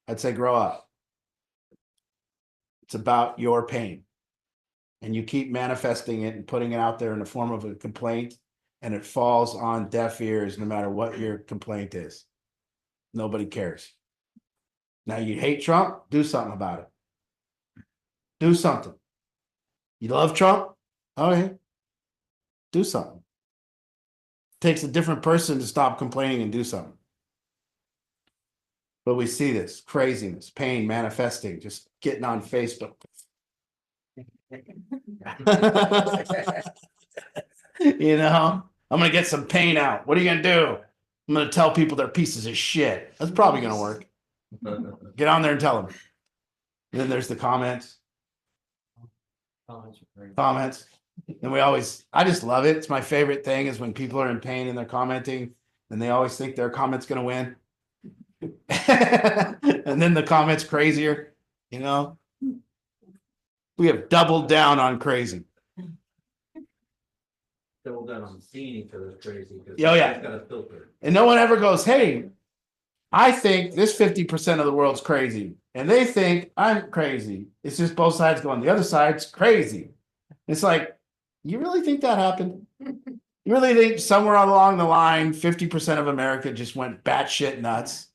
B: I'd say, grow up. It's about your pain. And you keep manifesting it and putting it out there in the form of a complaint, and it falls on deaf ears no matter what your complaint is. Nobody cares. Now you hate Trump, do something about it. Do something. You love Trump? Okay. Do something. Takes a different person to stop complaining and do something. But we see this craziness, pain manifesting, just getting on Facebook. You know, I'm gonna get some pain out. What are you gonna do? I'm gonna tell people they're pieces of shit. That's probably gonna work. Get on there and tell them. And then there's the comments. Comments. And I just love it. It's my favorite thing is when people are in pain and they're commenting and they always think their comment's gonna win. And then the comment's crazier, you know? We have doubled down on crazy.
H: Double down on seeing each other's crazy.
B: Oh, yeah.
H: Got a filter.
B: And no one ever goes, hey, I think this 50% of the world's crazy. And they think I'm crazy. It's just both sides going, the other side's crazy. It's like, you really think that happened? You really think somewhere along the line, 50% of America just went batshit nuts?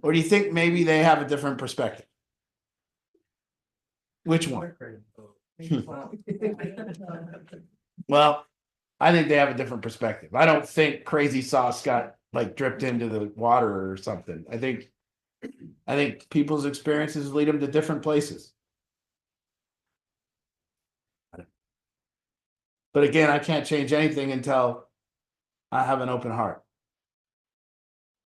B: Or do you think maybe they have a different perspective? Which one? Well, I think they have a different perspective. I don't think crazy sauce got like dripped into the water or something. I think people's experiences lead them to different places. But again, I can't change anything until I have an open heart.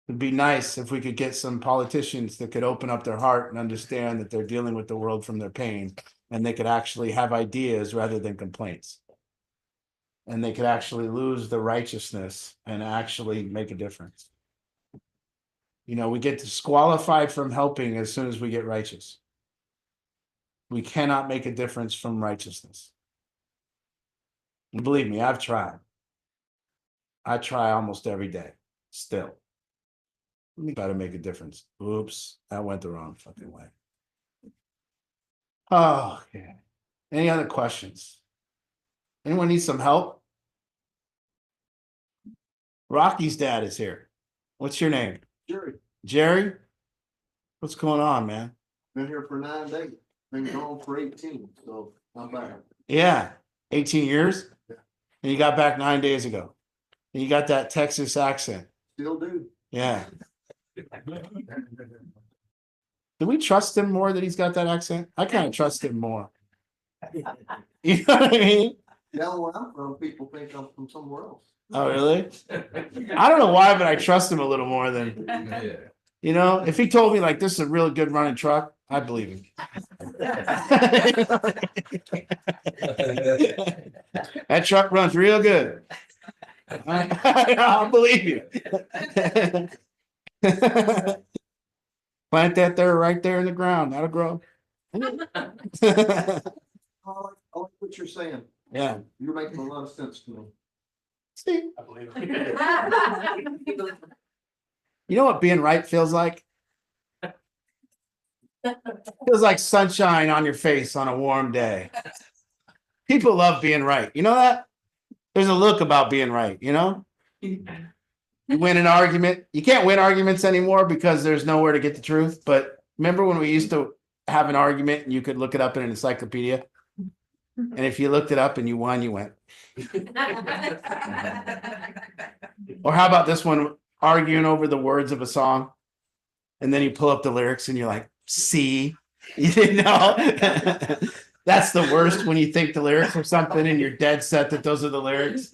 B: It'd be nice if we could get some politicians that could open up their heart and understand that they're dealing with the world from their pain, and they could actually have ideas rather than complaints. And they could actually lose the righteousness and actually make a difference. You know, we get disqualified from helping as soon as we get righteous. We cannot make a difference from righteousness. And believe me, I've tried. I try almost every day, still. Let me try to make a difference. Oops, that went the wrong fucking way. Oh, okay. Any other questions? Anyone need some help? Rocky's dad is here. What's your name?
I: Jerry,
B: Jerry? What's going on, man?
I: been here for 9 days, been gone for 18, so I'm back.
B: Yeah, 18 years?
I: Yeah.
B: And you got back 9 days ago. And you got that Texas accent.
I: Still do.
B: Yeah. Do we trust him more that he's got that accent? I kind of trust him more. You know what I mean?
I: Down where I'm from, people think I'm from somewhere else.
B: Oh, really? I don't know why, but I trust him a little more than, you know, if he told me like this is a really good running truck, I believe him. That truck runs real good. I'll believe you. Plant that there, right there in the ground. That'll grow.
I: I like what you're saying.
B: Yeah.
I: You're making a lot of sense to me.
B: See, you know what being right feels like? Feels like sunshine on your face on a warm day. People love being right. You know that? There's a look about being right, you know? You win an argument. You can't win arguments anymore because there's nowhere to get the truth. But remember when we used to have an argument and you could look it up in an encyclopedia? And if you looked it up and you won, you went. Or how about this one, arguing over the words of a song? And then you pull up the lyrics and you're like, see? You didn't know? That's the worst when you think the lyrics are something and you're dead set that those are the lyrics.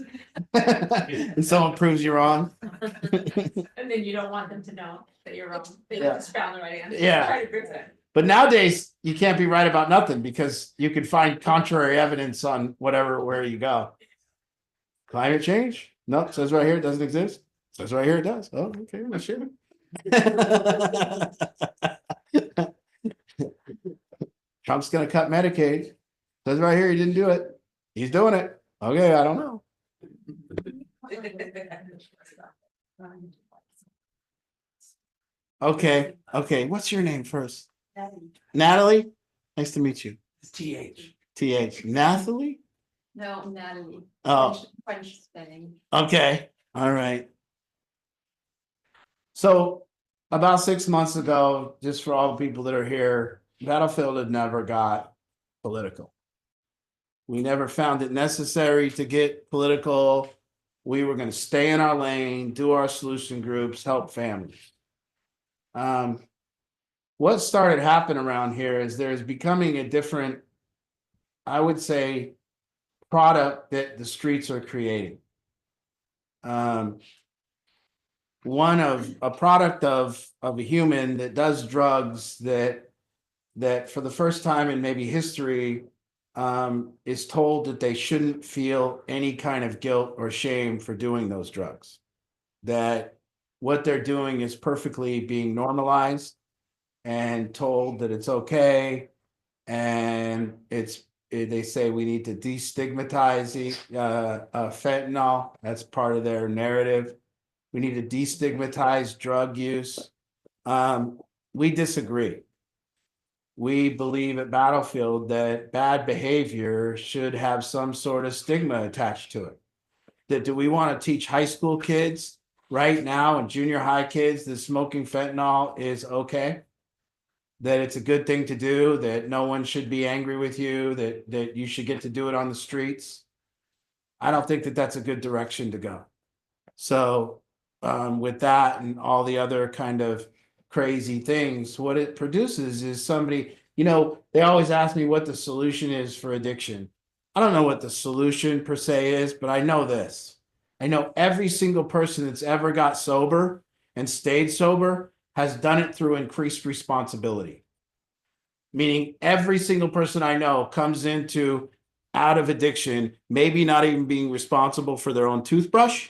B: And someone proves you wrong.
C: And then you don't want them to know that you're wrong. They
B: Yeah.
C: just found the right answer.
B: Yeah.
C: Try to prove it.
B: But nowadays, you can't be right about nothing because you can find contrary evidence on where you go. Climate change? No, it says right here it doesn't exist. It says right here it does. Oh, okay, well, sure. Trump's gonna cut Medicaid. Says right here he didn't do it. He's doing it. Okay, I don't know. Okay, what's your name first? Natalie? Nice to meet you. TH. Nathalie?
C: No, Natalie.
B: Oh.
C: French spelling.
B: Okay, all right. So About 6 months ago, just for all the people that are here, Battlefield had never got political. We never found it necessary to get political. We were going to stay in our lane, do our solution groups, help families. What started happening around here is there's becoming a different, I would say, product that the streets are creating. One of a product of a human that does drugs that for the first time in maybe history is told that they shouldn't feel any kind of guilt or shame for doing those drugs. That what they're doing is perfectly being normalized and told that it's okay. And they say we need to destigmatize fentanyl. That's part of their narrative. We need to destigmatize drug use. We disagree. We believe at Battlefield that bad behavior should have some sort of stigma attached to it. That do we want to teach high school kids right now and junior high kids that smoking fentanyl is okay? That it's a good thing to do, that no one should be angry with you, that you should get to do it on the streets? I don't think that that's a good direction to go. So with that and all the other kind of crazy things, what it produces is somebody, they always ask me what the solution is for addiction. I don't know what the solution per se is, but I know this. I know every single person that's ever got sober and stayed sober has done it through increased responsibility. Meaning every single person I know comes out of addiction, maybe not even being responsible for their own toothbrush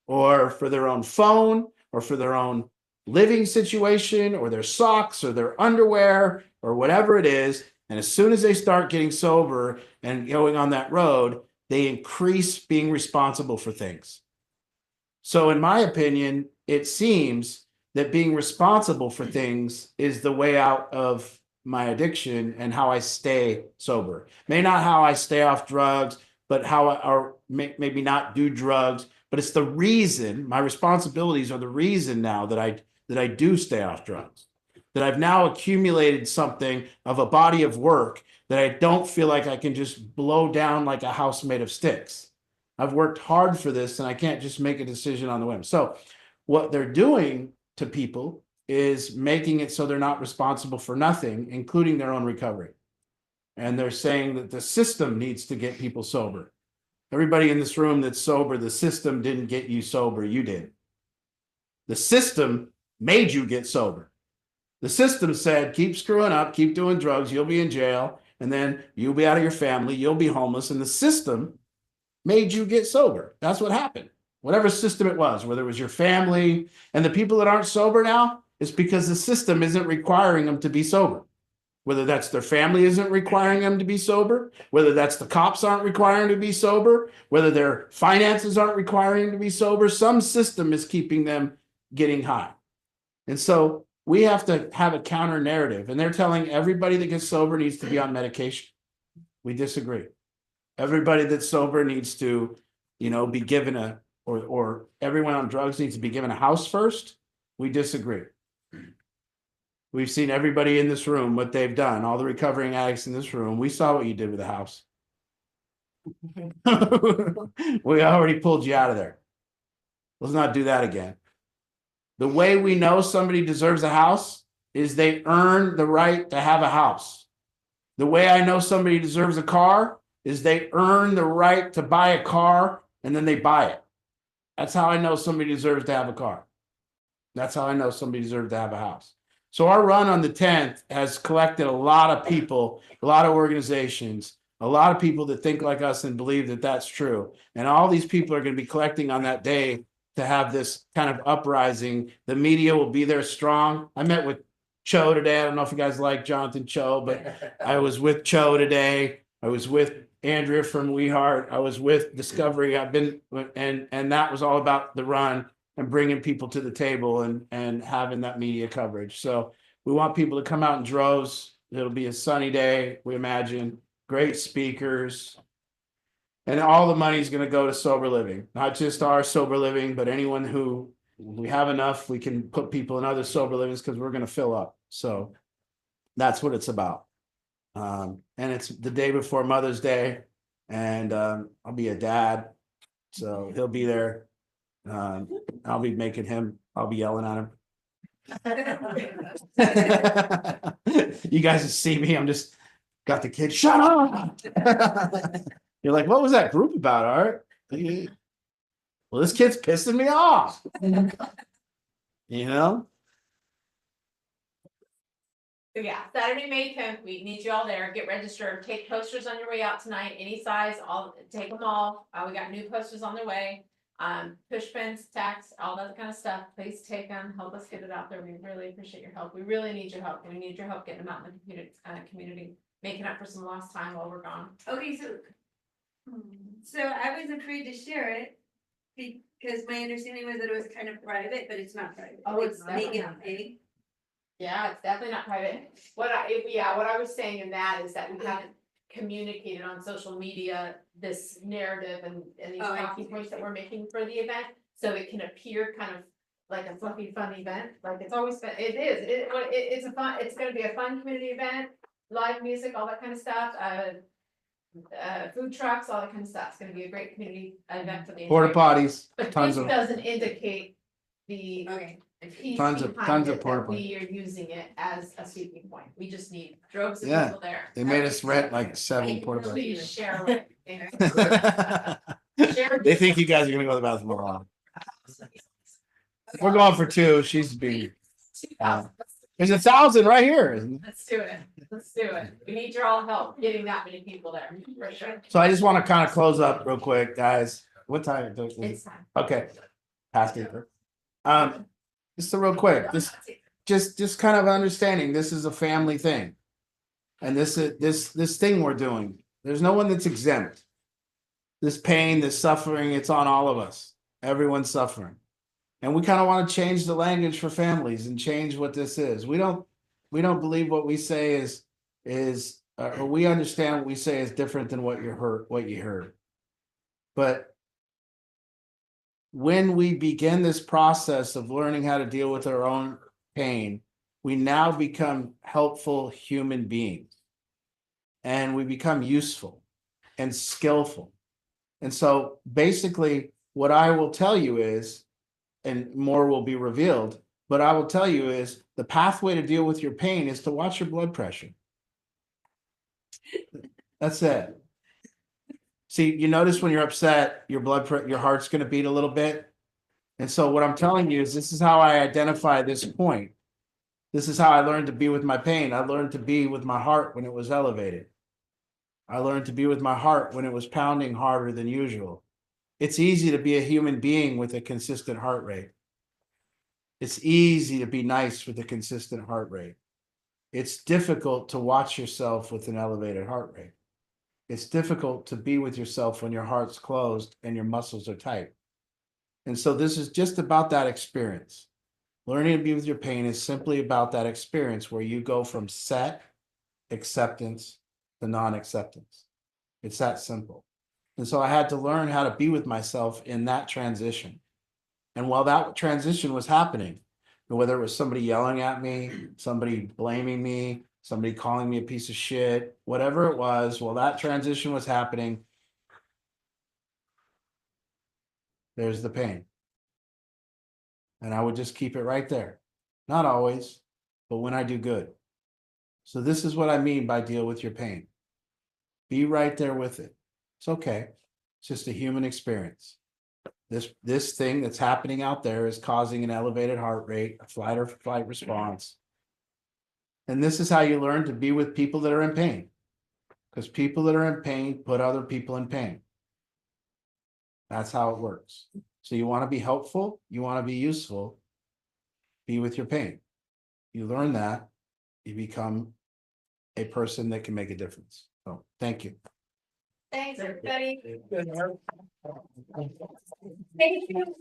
B: or for their own phone or for their own living situation or their socks or their underwear or whatever it is. And as soon as they start getting sober and going on that road, they increase being responsible for things. So in my opinion, it seems that being responsible for things is the way out of my addiction and how I stay sober. Maybe not how I stay off drugs, but maybe not do drugs. But it's the reason, my responsibilities are the reason now that I do stay off drugs. That I've now accumulated something of a body of work that I don't feel like I can just blow down like a house made of sticks. I've worked hard for this and I can't just make a decision on the whim. So what they're doing to people is making it so they're not responsible for nothing, including their own recovery. And they're saying that the system needs to get people sober. Everybody in this room that's sober, the system didn't get you sober, you did. The system made you get sober. The system said, keep screwing up, keep doing drugs, you'll be in jail, and then you'll be out of your family, you'll be homeless, and the system made you get sober. That's what happened. Whatever system it was, whether it was your family, and the people that aren't sober now, it's because the system isn't requiring them to be sober. Whether that's their family isn't requiring them to be sober, whether that's the cops aren't requiring them to be sober, whether their finances aren't requiring them to be sober, some system is keeping them getting high. And so we have to have a counter narrative, and they're telling everybody that gets sober needs to be on medication. We disagree. Everybody that's sober needs to, be given or everyone on drugs needs to be given a house first. We disagree. We've seen everybody in this room, what they've done, all the recovering addicts in this room. We saw what you did with the house. We already pulled you out of there. Let's not do that again. The way we know somebody deserves a house is they earn the right to have a house. The way I know somebody deserves a car is they earn the right to buy a car and then they buy it. That's how I know somebody deserves to have a car. That's how I know somebody deserves to have a house. So our run on the 10th has collected a lot of people, a lot of organizations, a lot of people that think like us and believe that that's true. And all these people are going to be collecting on that day to have this kind of uprising. The media will be there strong. I met with Cho today. I don't know if you guys like Jonathan Cho, but I was with Cho today. I was with Andrea from We Heart. I was with Discovery. And that was all about the run and bringing people to the table and having that media coverage. So we want people to come out in droves. It'll be a sunny day, we imagine. Great speakers. And all the money is going to go to sober living, not just our sober living, but anyone who we have enough, we can put people in other sober livings because we're gonna fill up. So that's what it's about. And it's the day before Mother's Day, and I'll be a dad, so he'll be there. I'll be making him, I'll be yelling at him. You guys just see me, I'm just got the kid, shut up. You're like, what was that group about, Art? Well, this kid's pissing me off. You know?
C: So yeah, Saturday, May 10th, we need you all there, get registered, take posters on your way out tonight, any size, take them all, we got new posters on their way. Push pins, tacks, all that kind of stuff, please take them, help us get it out there, we really appreciate your help, we really need your help, we need your help getting them out in the community, making up for some lost time while we're gone.
E: Okay, so I was afraid to share it because my understanding was that it was kind of private, but it's not private.
C: Oh, it's
E: Like, make it
C: definitely
E: big.
C: Yeah, it's definitely not private. What I was saying in that is that we haven't communicated on social media this narrative and these
E: Oh, I
C: talking
E: see.
C: points that we're making for the event. So it can appear kind of like a fluffy, fun event, like it's always been, it's gonna be a fun community event. Live music, all that kind of stuff, food trucks, all that kind of stuff. It's gonna be a great community event for the.
B: Porta
C: entire-
B: potties,
C: But
B: tons
C: this
B: of,
C: doesn't indicate the
E: Okay.
C: piece
B: Tons of
C: behind it
B: porta
C: that we are using it as a speaking point. We just need droves of
B: Yeah,
C: people there.
B: they made us rent like 7 porta potties.
C: Please share it. Share
B: They think you guys are gonna go to the bathroom a lot. We're going for 2, she's being, there's 1,000 right here.
C: Let's do it. Let's do it. We need your all help getting that many people there, for sure.
B: So I just want to kind of close up real quick, guys. What time? is it?
C: It's time.
B: Okay. Past it. Just a real quick, just kind of understanding this is a family thing. And this thing we're doing, there's no one that's exempt. This pain, this suffering, it's on all of us. Everyone's suffering. And we kind of want to change the language for families and change what this is. We don't believe what we say is or we understand what we say is different than what you heard. But when we begin this process of learning how to deal with our own pain, we now become helpful human beings. And we become useful and skillful. And so basically what I will tell you is, and more will be revealed, but I will tell you is the pathway to deal with your pain is to watch your blood pressure. That's it. See, you notice when you're upset, your heart's going to beat a little bit. And so what I'm telling you is this is how I identify this point. This is how I learned to be with my pain. I learned to be with my heart when it was elevated. I learned to be with my heart when it was pounding harder than usual. It's easy to be a human being with a consistent heart rate. It's easy to be nice with a consistent heart rate. It's difficult to watch yourself with an elevated heart rate. It's difficult to be with yourself when your heart's closed and your muscles are tight. And so this is just about that experience. Learning to be with your pain is simply about that experience where you go from set acceptance to non-acceptance. It's that simple. And so I had to learn how to be with myself in that transition. And while that transition was happening, whether it was somebody yelling at me, somebody blaming me, somebody calling me a piece of shit, whatever it was, while that transition was happening, there's the pain. And I would just keep it right there. Not always, but when I do good. So this is what I mean by deal with your pain. Be right there with it. It's okay. It's just a human experience. This thing that's happening out there is causing an elevated heart rate, a flight or flight response. And this is how you learn to be with people that are in pain. Because people that are in pain put other people in pain. That's how it works. So you want to be helpful, you want to be useful, be with your pain. You learn that, you become a person that can make a difference. So thank you.
C: Thanks, everybody. Thank you.